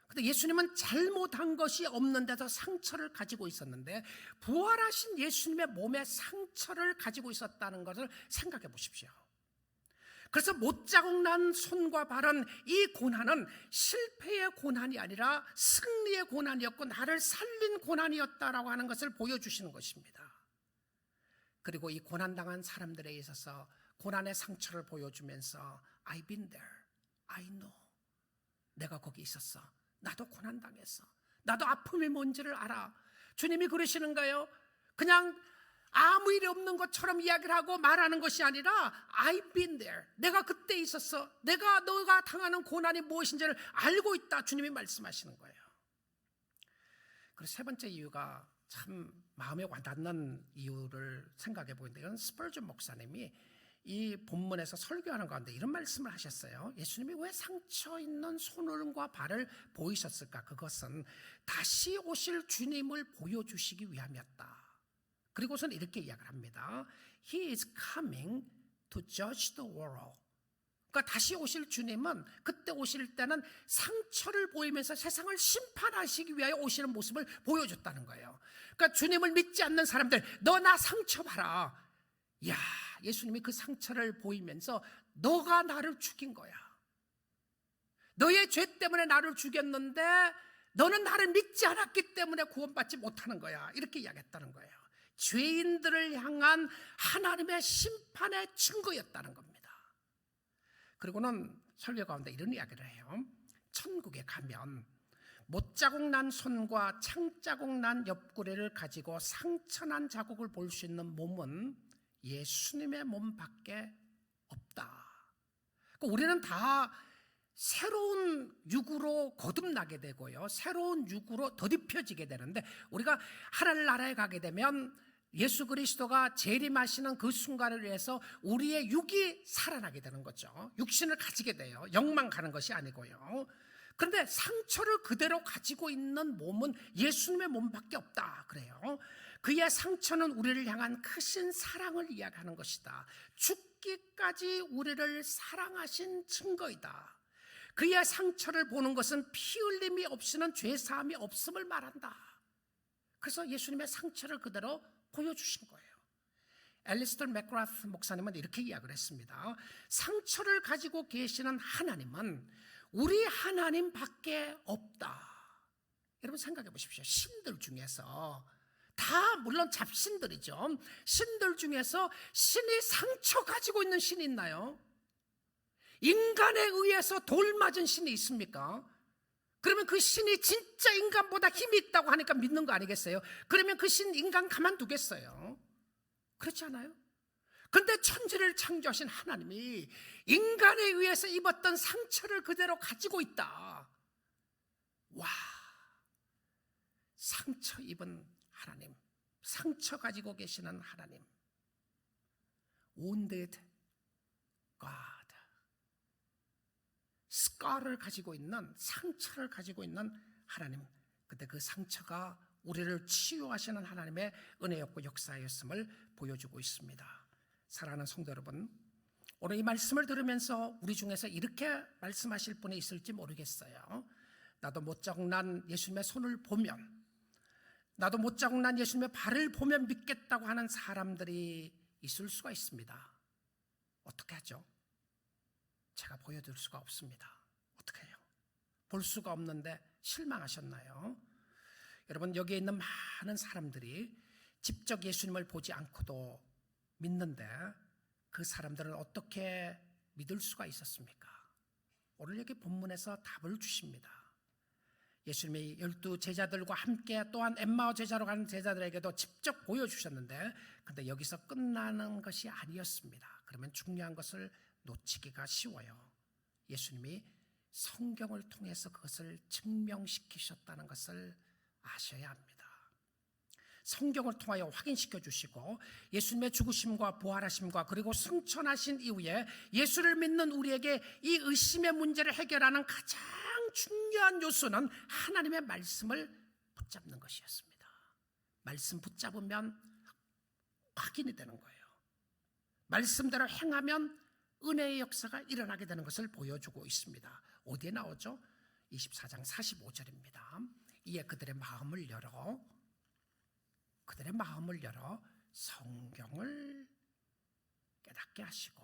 근데 예수님은 잘못한 것이 없는데도 상처를 가지고 있었는데, 부활하신 예수님의 몸에 상처를 가지고 있었다는 것을 생각해 보십시오. 그래서 못자국 난 손과 발은, 이 고난은 실패의 고난이 아니라 승리의 고난이었고 나를 살린 고난이었다라고 하는 것을 보여주시는 것입니다. 그리고 이 고난당한 사람들에 있어서 고난의 상처를 보여주면서 I've been there, I know, 내가 거기 있었어, 나도 고난당했어, 나도 아픔이 뭔지를 알아. 주님이 그러시는 거예요. 그냥 아무 일이 없는 것처럼 이야기를 하고 말하는 것이 아니라 I've been there, 내가 그때 있었어, 내가 너가 당하는 고난이 무엇인지를 알고 있다, 주님이 말씀하시는 거예요. 그리고 세 번째 이유가 참 마음에 와닿는 이유를 생각해 보는데, 이건 스펄전 목사님이 이 본문에서 설교하는 가운데 이런 말씀을 하셨어요. 예수님이 왜 상처 있는 손과 발을 보이셨을까? 그것은 다시 오실 주님을 보여주시기 위함이었다. 그리고선 이렇게 이야기를 합니다. He is coming to judge the world. 그러니까 다시 오실 주님은 그때 오실 때는 상처를 보이면서 세상을 심판하시기 위하여 오시는 모습을 보여줬다는 거예요. 그러니까 주님을 믿지 않는 사람들, 너 나 상처 봐라. 야, 예수님이 그 상처를 보이면서 너가 나를 죽인 거야. 너의 죄 때문에 나를 죽였는데 너는 나를 믿지 않았기 때문에 구원받지 못하는 거야. 이렇게 이야기했다는 거예요. 죄인들을 향한 하나님의 심판의 증거였다는 겁니다. 그리고는 설교 가운데 이런 이야기를 해요. 천국에 가면 못자국 난 손과 창자국 난 옆구리를 가지고 상처난 자국을 볼 수 있는 몸은 예수님의 몸밖에 없다. 그러니까 우리는 다 새로운 육으로 거듭나게 되고요, 새로운 육으로 덧입혀지게 되는데, 우리가 하늘나라에 가게 되면 예수 그리스도가 재림하시는 그 순간을 위해서 우리의 육이 살아나게 되는 거죠. 육신을 가지게 돼요. 영만 가는 것이 아니고요. 그런데 상처를 그대로 가지고 있는 몸은 예수님의 몸밖에 없다 그래요. 그의 상처는 우리를 향한 크신 사랑을 이야기하는 것이다. 죽기까지 우리를 사랑하신 증거이다. 그의 상처를 보는 것은 피 흘림이 없이는 죄사함이 없음을 말한다. 그래서 예수님의 상처를 그대로 보여주신 거예요. 앨리스터 맥그라트 목사님은 이렇게 이야기를 했습니다. 상처를 가지고 계시는 하나님은 우리 하나님밖에 없다. 여러분 생각해 보십시오. 신들 중에서 다 물론 잡신들이죠. 신들 중에서 신이 상처 가지고 있는 신이 있나요? 인간에 의해서 돌 맞은 신이 있습니까? 그러면 그 신이 진짜 인간보다 힘이 있다고 하니까 믿는 거 아니겠어요? 그러면 그 신 인간 가만두겠어요? 그렇지 않아요? 그런데 천지를 창조하신 하나님이 인간에 의해서 입었던 상처를 그대로 가지고 있다. 와, 상처 입은 하나님, 상처 가지고 계시는 하나님, wounded God, scar를 가지고 있는, 상처를 가지고 있는 하나님. 근데 그 상처가 우리를 치유하시는 하나님의 은혜였고 역사였음을 보여주고 있습니다. 사랑하는 성도 여러분, 오늘 이 말씀을 들으면서 우리 중에서 이렇게 말씀하실 분이 있을지 모르겠어요. 나도 못자국난 예수님의 손을 보면, 나도 못자국난 예수님의 발을 보면 믿겠다고 하는 사람들이 있을 수가 있습니다. 어떻게 하죠? 제가 보여드릴 수가 없습니다. 어떻게 해요? 볼 수가 없는데 실망하셨나요? 여러분, 여기에 있는 많은 사람들이 직접 예수님을 보지 않고도 믿는데 그 사람들은 어떻게 믿을 수가 있었습니까? 오늘 여기 본문에서 답을 주십니다. 예수님이 12 제자들과 함께 또한 엠마오 제자로 가는 제자들에게도 직접 보여주셨는데, 근데 여기서 끝나는 것이 아니었습니다. 그러면 중요한 것을 놓치기가 쉬워요. 예수님이 성경을 통해서 그것을 증명시키셨다는 것을 아셔야 합니다. 성경을 통하여 확인시켜 주시고 예수님의 죽으심과 부활하심과 그리고 승천하신 이후에 예수를 믿는 우리에게 이 의심의 문제를 해결하는 가장 중요한 요소는 하나님의 말씀을 붙잡는 것이었습니다. 말씀 붙잡으면 확인이 되는 거예요. 말씀대로 행하면 은혜의 역사가 일어나게 되는 것을 보여주고 있습니다. 어디에 나오죠? 24장 45절입니다. 이에 그들의 마음을 열어 성경을 깨닫게 하시고,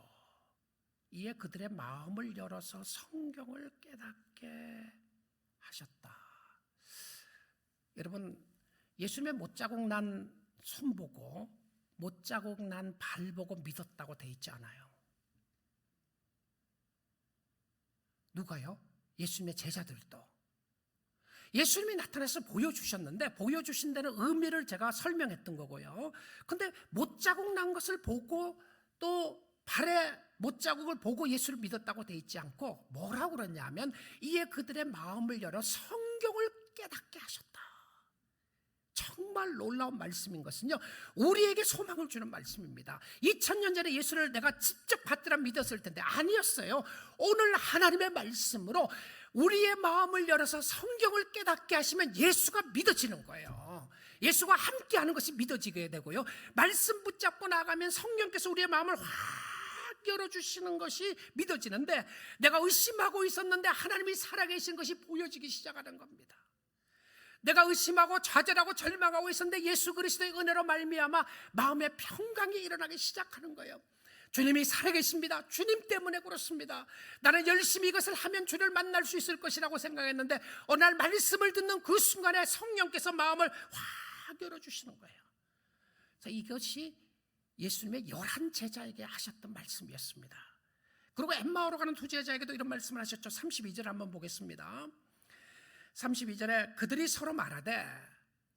이에 그들의 마음을 열어서 성경을 깨닫게 하셨다. 여러분, 예수님의 못자국 난 손 보고 못자국 난 발 보고 믿었다고 돼 있지 않아요. 누가요? 예수님의 제자들도. 예수님이 나타나서 보여주셨는데 보여주신 데는 의미를 제가 설명했던 거고요. 근데 못자국 난 것을 보고 또 발에 못자국을 보고 예수를 믿었다고 돼 있지 않고 뭐라고 그러냐면 이에 그들의 마음을 열어 성경을 깨닫게 하셨다. 정말 놀라운 말씀인 것은요, 우리에게 소망을 주는 말씀입니다. 2000년 전에 예수를 내가 직접 받들어 믿었을 텐데 아니었어요. 오늘 하나님의 말씀으로 우리의 마음을 열어서 성경을 깨닫게 하시면 예수가 믿어지는 거예요. 예수가 함께하는 것이 믿어지게 되고요, 말씀 붙잡고 나가면 성령께서 우리의 마음을 확 열어주시는 것이 믿어지는데, 내가 의심하고 있었는데 하나님이 살아계신 것이 보여지기 시작하는 겁니다. 내가 의심하고 좌절하고 절망하고 있었는데 예수 그리스도의 은혜로 말미암아 마음의 평강이 일어나기 시작하는 거예요. 주님이 살아계십니다. 주님 때문에 그렇습니다. 나는 열심히 이것을 하면 주를 만날 수 있을 것이라고 생각했는데 어느 날 말씀을 듣는 그 순간에 성령께서 마음을 확 열어주시는 거예요. 그래서 이것이 예수님의 11 제자에게 하셨던 말씀이었습니다. 그리고 엠마오로 가는 2 제자에게도 이런 말씀을 하셨죠. 32절 한번 보겠습니다. 32절에 그들이 서로 말하되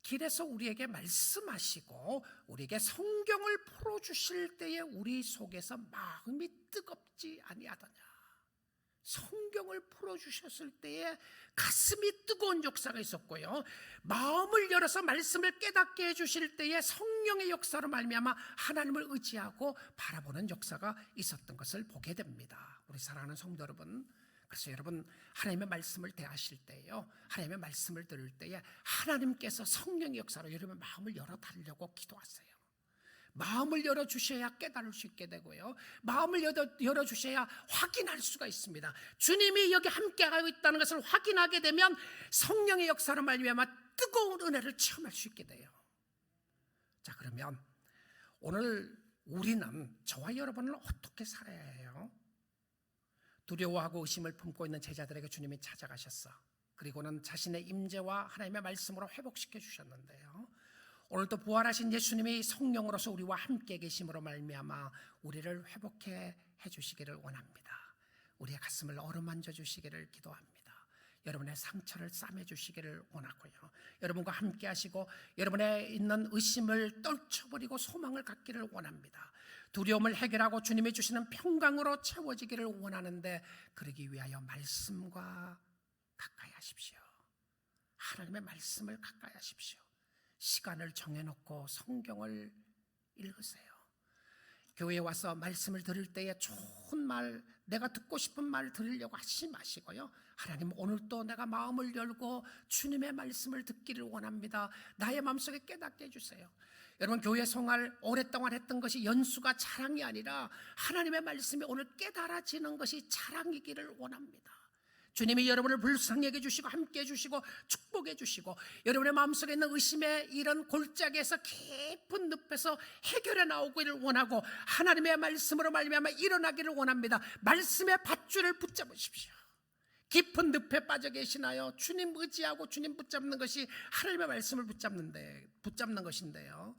길에서 우리에게 말씀하시고 우리에게 성경을 풀어주실 때에 우리 속에서 마음이 뜨겁지 아니하더냐. 성경을 풀어주셨을 때에 가슴이 뜨거운 역사가 있었고요, 마음을 열어서 말씀을 깨닫게 해주실 때에 성령의 역사로 말미암아 하나님을 의지하고 바라보는 역사가 있었던 것을 보게 됩니다. 우리 사랑하는 성도 여러분, 그래서 여러분 하나님의 말씀을 대하실 때요, 하나님의 말씀을 들을 때에 하나님께서 성령의 역사로 여러분의 마음을 열어달라고 기도하세요. 마음을 열어주셔야 깨달을 수 있게 되고요, 마음을 열어주셔야 확인할 수가 있습니다. 주님이 여기 함께하고 있다는 것을 확인하게 되면 성령의 역사로 말미암아 뜨거운 은혜를 체험할 수 있게 돼요. 자, 그러면 오늘 우리는 저와 여러분을 어떻게 살아야 해요? 두려워하고 의심을 품고 있는 제자들에게 주님이 찾아가셨어. 그리고는 자신의 임재와 하나님의 말씀으로 회복시켜 주셨는데요. 오늘도 부활하신 예수님이 성령으로서 우리와 함께 계심으로 말미암아 우리를 회복해 주시기를 원합니다. 우리의 가슴을 어루만져 주시기를 기도합니다. 여러분의 상처를 싸매 주시기를 원하고요. 여러분과 함께 하시고 여러분의 있는 의심을 떨쳐버리고 소망을 갖기를 원합니다. 두려움을 해결하고 주님이 주시는 평강으로 채워지기를 원하는데, 그러기 위하여 말씀과 가까이 하십시오. 하나님의 말씀을 가까이 하십시오. 시간을 정해놓고 성경을 읽으세요. 교회에 와서 말씀을 들을 때에 좋은 말, 내가 듣고 싶은 말 들으려고 하지 마시고요. 하나님, 오늘도 내가 마음을 열고 주님의 말씀을 듣기를 원합니다. 나의 마음속에 깨닫게 해주세요. 여러분, 교회 생활 오랫동안 했던 것이 연수가 자랑이 아니라 하나님의 말씀이 오늘 깨달아지는 것이 자랑이기를 원합니다. 주님이 여러분을 불쌍하게 해주시고 함께 해주시고 축복해 주시고 여러분의 마음속에 있는 의심의 이런 골짜기에서 깊은 늪에서 해결해 나오기를 원하고 하나님의 말씀으로 말미암아 일어나기를 원합니다. 말씀의 밧줄을 붙잡으십시오. 깊은 늪에 빠져 계시나요? 주님 의지하고 주님 붙잡는 것이 하나님의 말씀을 붙잡는 것인데요.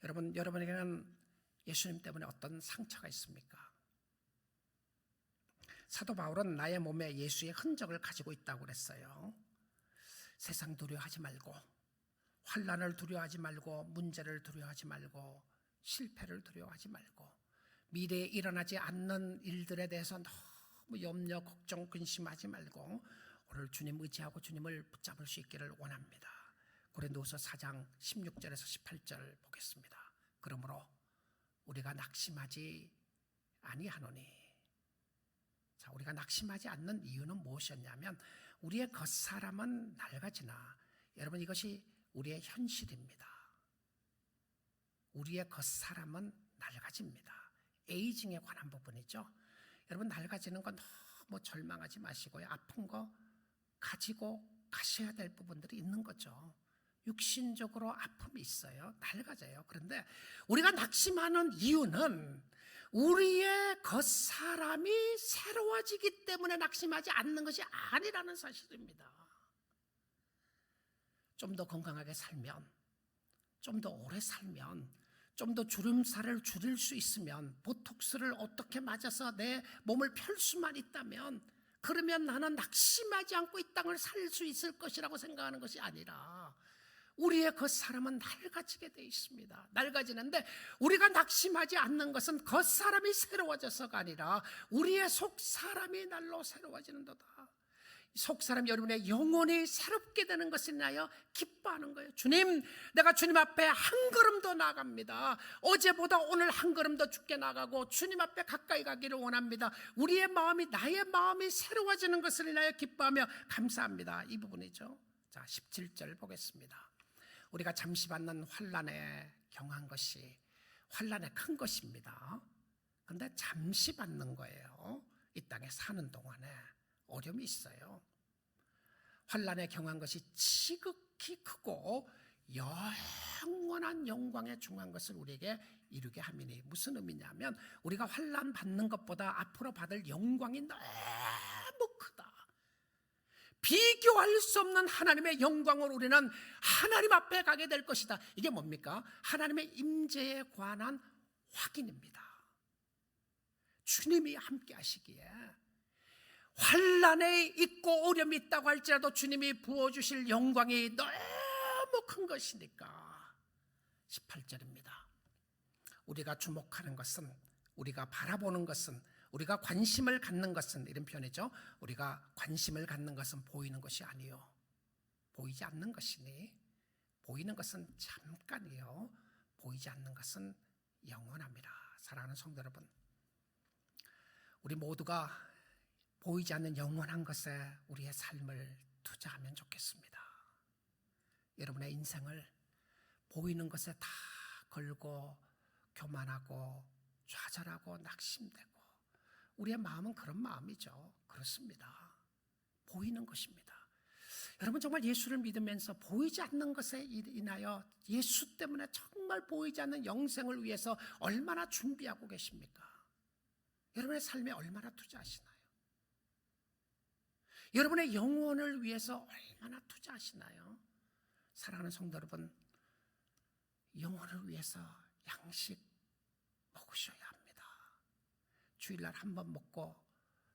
여러분에게는 예수님 때문에 어떤 상처가 있습니까? 사도 바울은 나의 몸에 예수의 흔적을 가지고 있다고 그랬어요. 세상 두려워하지 말고, 환난을 두려워하지 말고, 문제를 두려워하지 말고, 실패를 두려워하지 말고, 미래에 일어나지 않는 일들에 대해서 너무 염려, 걱정, 근심하지 말고 오늘 주님 의지하고 주님을 붙잡을 수 있기를 원합니다. 고린도후서 4장 16절에서 18절 보겠습니다. 그러므로 우리가 낙심하지 아니하노니. 자, 우리가 낙심하지 않는 이유는 무엇이었냐면 우리의 겉사람은 낡아지나, 여러분, 이것이 우리의 현실입니다. 우리의 겉사람은 낡아집니다. 에이징에 관한 부분이죠. 여러분, 낡아지는 건 너무 절망하지 마시고요. 아픈 거 가지고 가셔야 될 부분들이 있는 거죠. 육신적으로 아픔이 있어요. 낡아져요. 그런데 우리가 낙심하는 이유는 우리의 겉사람이 새로워지기 때문에 낙심하지 않는 것이 아니라는 사실입니다. 좀 더 건강하게 살면, 좀 더 오래 살면, 좀 더 주름살을 줄일 수 있으면, 보톡스를 어떻게 맞아서 내 몸을 펼 수만 있다면, 그러면 나는 낙심하지 않고 이 땅을 살 수 있을 것이라고 생각하는 것이 아니라 우리의 겉사람은 낡아지게 되어 있습니다. 낡아지는데 우리가 낙심하지 않는 것은 겉사람이 새로워져서가 아니라 우리의 속사람이 날로 새로워지는도다. 속사람, 여러분의 영혼이 새롭게 되는 것을 인하여 기뻐하는 거예요. 주님, 내가 주님 앞에 한 걸음 더 나아갑니다. 어제보다 오늘 한 걸음 더 죽게 나가고 주님 앞에 가까이 가기를 원합니다. 우리의 마음이, 나의 마음이 새로워지는 것을 인하여 기뻐하며 감사합니다. 이 부분이죠. 자, 17절 보겠습니다. 우리가 잠시 받는 환난에 경한 것이 환난에 큰 것입니다. 그런데 잠시 받는 거예요. 이 땅에 사는 동안에 어려움이 있어요. 환난에 경한 것이 지극히 크고 영원한 영광에 중한 것을 우리에게 이루게 함이니. 무슨 의미냐면 우리가 환난 받는 것보다 앞으로 받을 영광이 너무 크다. 비교할 수 없는 하나님의 영광을 우리는 하나님 앞에 가게 될 것이다. 이게 뭡니까? 하나님의 임재에 관한 확인입니다. 주님이 함께 하시기에 환난에 있고 어려움이 있다고 할지라도 주님이 부어주실 영광이 너무 큰 것이니까. 18절입니다. 우리가 주목하는 것은, 우리가 바라보는 것은, 우리가 관심을 갖는 것은, 이런 표현이죠. 우리가 관심을 갖는 것은 보이는 것이 아니요 보이지 않는 것이니, 보이는 것은 잠깐이요 보이지 않는 것은 영원합니다. 사랑하는 성도 여러분, 우리 모두가 보이지 않는 영원한 것에 우리의 삶을 투자하면 좋겠습니다. 여러분의 인생을 보이는 것에 다 걸고 교만하고 좌절하고 낙심되고, 우리의 마음은 그런 마음이죠. 그렇습니다. 보이는 것입니다. 여러분 정말 예수를 믿으면서 보이지 않는 것에 인하여 예수 때문에 정말 보이지 않는 영생을 위해서 얼마나 준비하고 계십니까? 여러분의 삶에 얼마나 투자하시나요? 여러분의 영혼을 위해서 얼마나 투자하시나요? 사랑하는 성도 여러분, 영혼을 위해서 양식 먹으셔야 합니다. 주일날 한 번 먹고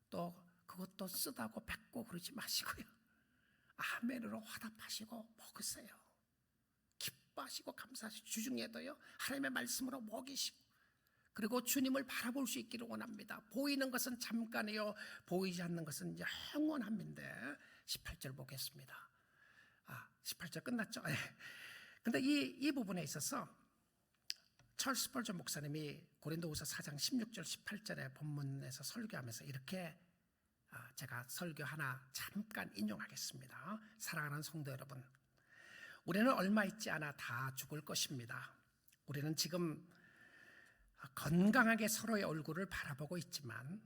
또 그것도 쓰다고 뱉고 그러지 마시고요. 아멘으로 화답하시고 먹으세요. 기뻐하시고 감사하시고 주중에도요 하나님의 말씀으로 먹이시고, 그리고 주님을 바라볼 수 있기를 원합니다. 보이는 것은 잠깐이요 보이지 않는 것은 영원함인데 18절 보겠습니다. 18절 끝났죠? 네. 근데 이 부분에 있어서 찰스 스펄전 목사님이 고린도후서 4장 16절 18절의 본문에서 설교하면서 이렇게, 제가 설교 하나 잠깐 인용하겠습니다. 사랑하는 성도 여러분, 우리는 얼마 있지 않아 다 죽을 것입니다. 우리는 지금 건강하게 서로의 얼굴을 바라보고 있지만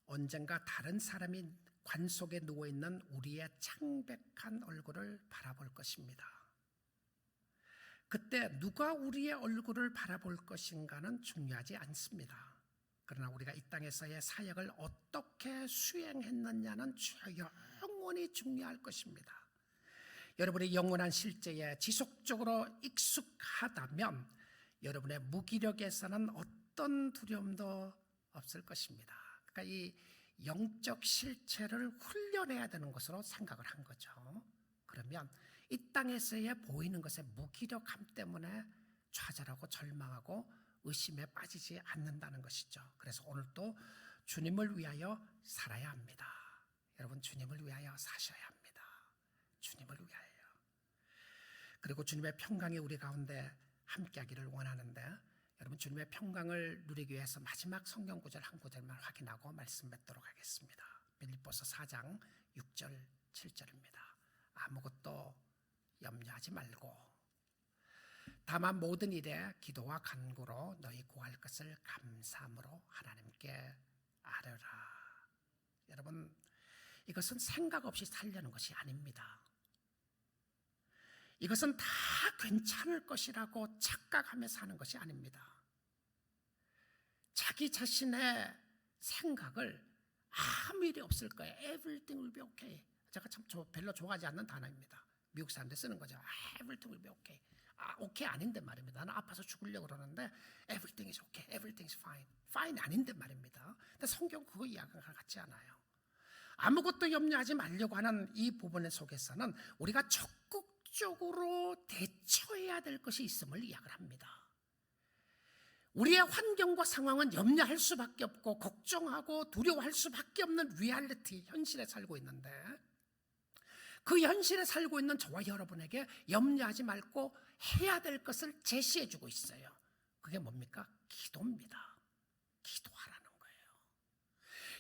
언젠가 다른 사람이 관 속에 누워있는 우리의 창백한 얼굴을 바라볼 것입니다. 그때 누가 우리의 얼굴을 바라볼 것인가는 중요하지 않습니다. 그러나 우리가 이 땅에서의 사역을 어떻게 수행했느냐는 영원히 중요할 것입니다. 여러분의 영원한 실제에 지속적으로 익숙하다면 여러분의 무기력에서는 어떤 두려움도 없을 것입니다. 그러니까 이 영적 실체를 훈련해야 되는 것으로 생각을 한 거죠. 그러면 이 땅에서의 보이는 것의 무기력함 때문에 좌절하고 절망하고 의심에 빠지지 않는다는 것이죠. 그래서 오늘도 주님을 위하여 살아야 합니다. 여러분, 주님을 위하여 사셔야 합니다. 주님을 위하여. 그리고 주님의 평강이 우리 가운데 함께하기를 원하는데, 여러분 주님의 평강을 누리기 위해서 마지막 성경 구절 한 구절만 확인하고 말씀 맺도록 하겠습니다. 빌립보서 4장 6절 7절입니다. 아무것도 염려하지 말고 다만 모든 일에 기도와 간구로 너희 구할 것을 감사함으로 하나님께 아뢰라. 여러분, 이것은 생각 없이 살려는 것이 아닙니다. 이것은 다 괜찮을 것이라고 착각하며 사는 것이 아닙니다. 자기 자신의 생각을 아무 일이 없을 거예요. Everything will be okay. 제가 참 별로 좋아하지 않는 단어입니다. 미국 사람들 쓰는 거죠. Everything will be okay. 오케이 아닌데 말입니다. 나는 아파서 죽으려고 그러는데 Everything is okay. Everything is fine. Fine 아닌데 말입니다. 근데 성경 그거 이야기가 같지 않아요. 아무것도 염려하지 말려고 하는 이 부분 속에서는 우리가 적극적으로 대처해야 될 것이 있음을 이야기를 합니다. 우리의 환경과 상황은 염려할 수밖에 없고 걱정하고 두려워할 수밖에 없는 리얼리티, 현실에 살고 있는데, 그 현실에 살고 있는 저와 여러분에게 염려하지 말고 해야 될 것을 제시해주고 있어요. 그게 뭡니까? 기도입니다. 기도하라는 거예요.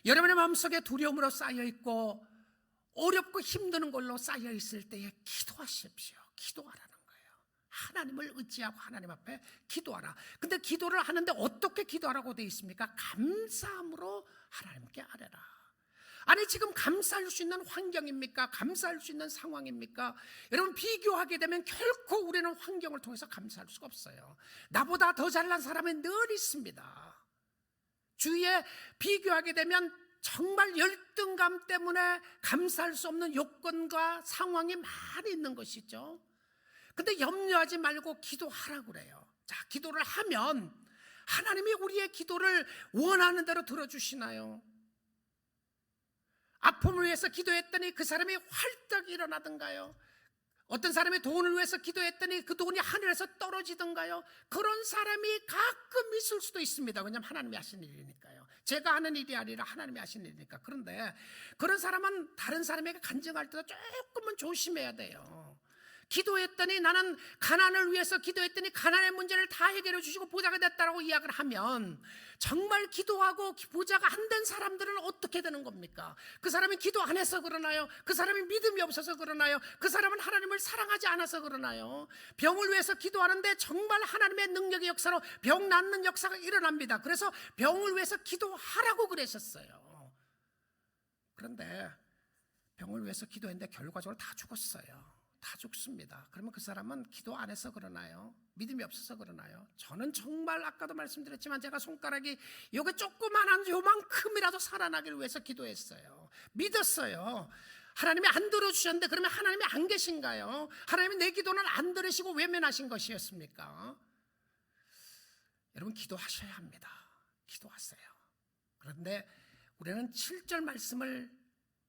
여러분의 마음속에 두려움으로 쌓여있고 어렵고 힘드는 걸로 쌓여있을 때에 기도하십시오. 기도하라는 거예요. 하나님을 의지하고 하나님 앞에 기도하라. 근데 기도를 하는데 어떻게 기도하라고 되어 있습니까? 감사함으로 하나님께 아뢰라. 아니, 지금 감사할 수 있는 환경입니까? 감사할 수 있는 상황입니까? 여러분, 비교하게 되면 결코 우리는 환경을 통해서 감사할 수가 없어요. 나보다 더 잘난 사람이 늘 있습니다. 주위에 비교하게 되면 정말 열등감 때문에 감사할 수 없는 요건과 상황이 많이 있는 것이죠. 근데 염려하지 말고 기도하라고 그래요. 자, 기도를 하면 하나님이 우리의 기도를 원하는 대로 들어주시나요? 아픔을 위해서 기도했더니 그 사람이 활떡 일어나던가요? 어떤 사람이 돈을 위해서 기도했더니 그 돈이 하늘에서 떨어지던가요? 그런 사람이 가끔 있을 수도 있습니다. 왜냐하면 하나님이 하신 일이니까요. 제가 하는 일이 아니라 하나님이 하신 일이니까. 그런데 그런 사람은 다른 사람에게 간증할 때도 조금은 조심해야 돼요. 기도했더니, 나는 가난을 위해서 기도했더니 가난의 문제를 다 해결해 주시고 부자가 됐다라고 이야기를 하면, 정말 기도하고 부자가 안 된 사람들은 어떻게 되는 겁니까? 그 사람이 기도 안 해서 그러나요? 그 사람이 믿음이 없어서 그러나요? 그 사람은 하나님을 사랑하지 않아서 그러나요? 병을 위해서 기도하는데 정말 하나님의 능력의 역사로 병 낫는 역사가 일어납니다. 그래서 병을 위해서 기도하라고 그러셨어요. 그런데 병을 위해서 기도했는데 결과적으로 다 죽었어요. 다 죽습니다. 그러면 그 사람은 기도 안 해서 그러나요? 믿음이 없어서 그러나요? 저는 정말 아까도 말씀드렸지만 제가 손가락이 요게 조그만한 요만큼이라도 살아나기를 위해서 기도했어요. 믿었어요. 하나님이 안 들어주셨는데 그러면 하나님이 안 계신가요? 하나님이 내 기도는 안 들으시고 외면하신 것이었습니까? 여러분, 기도하셔야 합니다. 기도하세요. 그런데 우리는 7절 말씀을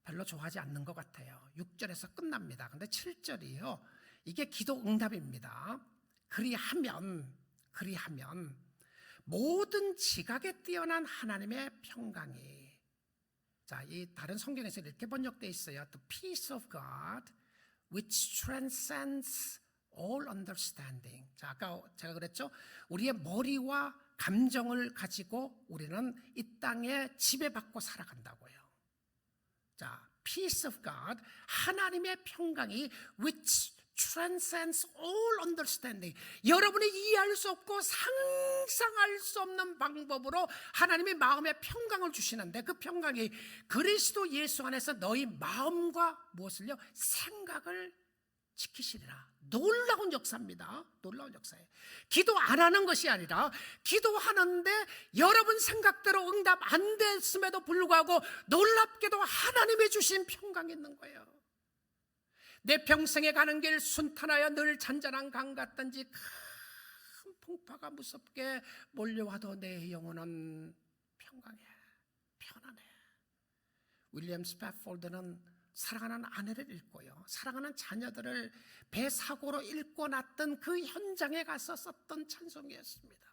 별로 좋아하지 않는 것 같아요. 6절에서 끝납니다. 근데 7절이요, 이게 기도 응답입니다. 그리하면 모든 지각에 뛰어난 하나님의 평강이, 자, 이 다른 성경에서 이렇게 번역되어 있어요. The peace of God which transcends all understanding. 자, 아까 제가 그랬죠, 우리의 머리와 감정을 가지고 우리는 이 땅에 지배받고 살아간다고요. 자, peace of God, 하나님의 평강이 which transcends all understanding, 여러분이 이해할 수 없고 상상할 수 없는 방법으로 하나님이 마음의 평강을 주시는데, 그 평강이 그리스도 예수 안에서 너희 마음과 무엇을요? 생각을 지키시리라. 놀라운 역사입니다. 놀라운 역사예요. 기도 안 하는 것이 아니라 기도하는데 여러분 생각대로 응답 안 됐음에도 불구하고 놀랍게도 하나님이 주신 평강이 있는 거예요. 내 평생에 가는 길 순탄하여 늘 잔잔한 강 같든지 큰 풍파가 무섭게 몰려와도 내 영혼은 평강해, 편안해. 윌리엄 스패폴드는 사랑하는 아내를 잃고요, 사랑하는 자녀들을 배 사고로 잃고 났던 그 현장에 가서 썼던 찬송이었습니다.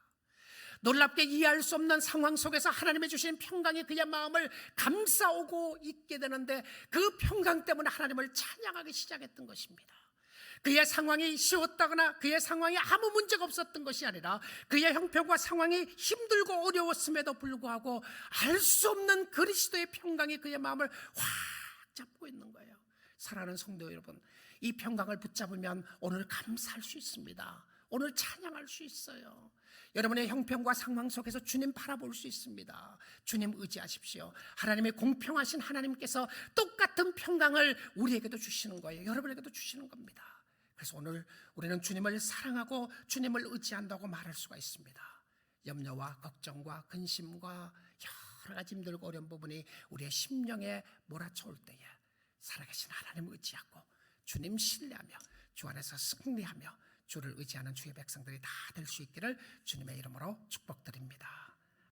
놀랍게 이해할 수 없는 상황 속에서 하나님이 주신 평강이 그의 마음을 감싸오고 있게 되는데, 그 평강 때문에 하나님을 찬양하기 시작했던 것입니다. 그의 상황이 쉬웠다거나 그의 상황이 아무 문제가 없었던 것이 아니라 그의 형편과 상황이 힘들고 어려웠음에도 불구하고 알 수 없는 그리스도의 평강이 그의 마음을 확 잡고 있는 거예요. 사랑하는 성도 여러분, 이 평강을 붙잡으면 오늘 감사할 수 있습니다. 오늘 찬양할 수 있어요. 여러분의 형편과 상황 속에서 주님 바라볼 수 있습니다. 주님 의지하십시오. 하나님의 공평하신 하나님께서 똑같은 평강을 우리에게도 주시는 거예요. 여러분에게도 주시는 겁니다. 그래서 오늘 우리는 주님을 사랑하고 주님을 의지한다고 말할 수가 있습니다. 염려와 걱정과 근심과 여러 가지 힘들고 어려운 부분이 우리의 심령에 몰아쳐올 때에 살아계신 하나님을 의지하고 주님 신뢰하며 주 안에서 승리하며 주를 의지하는 주의 백성들이 다 될 수 있기를 주님의 이름으로 축복드립니다.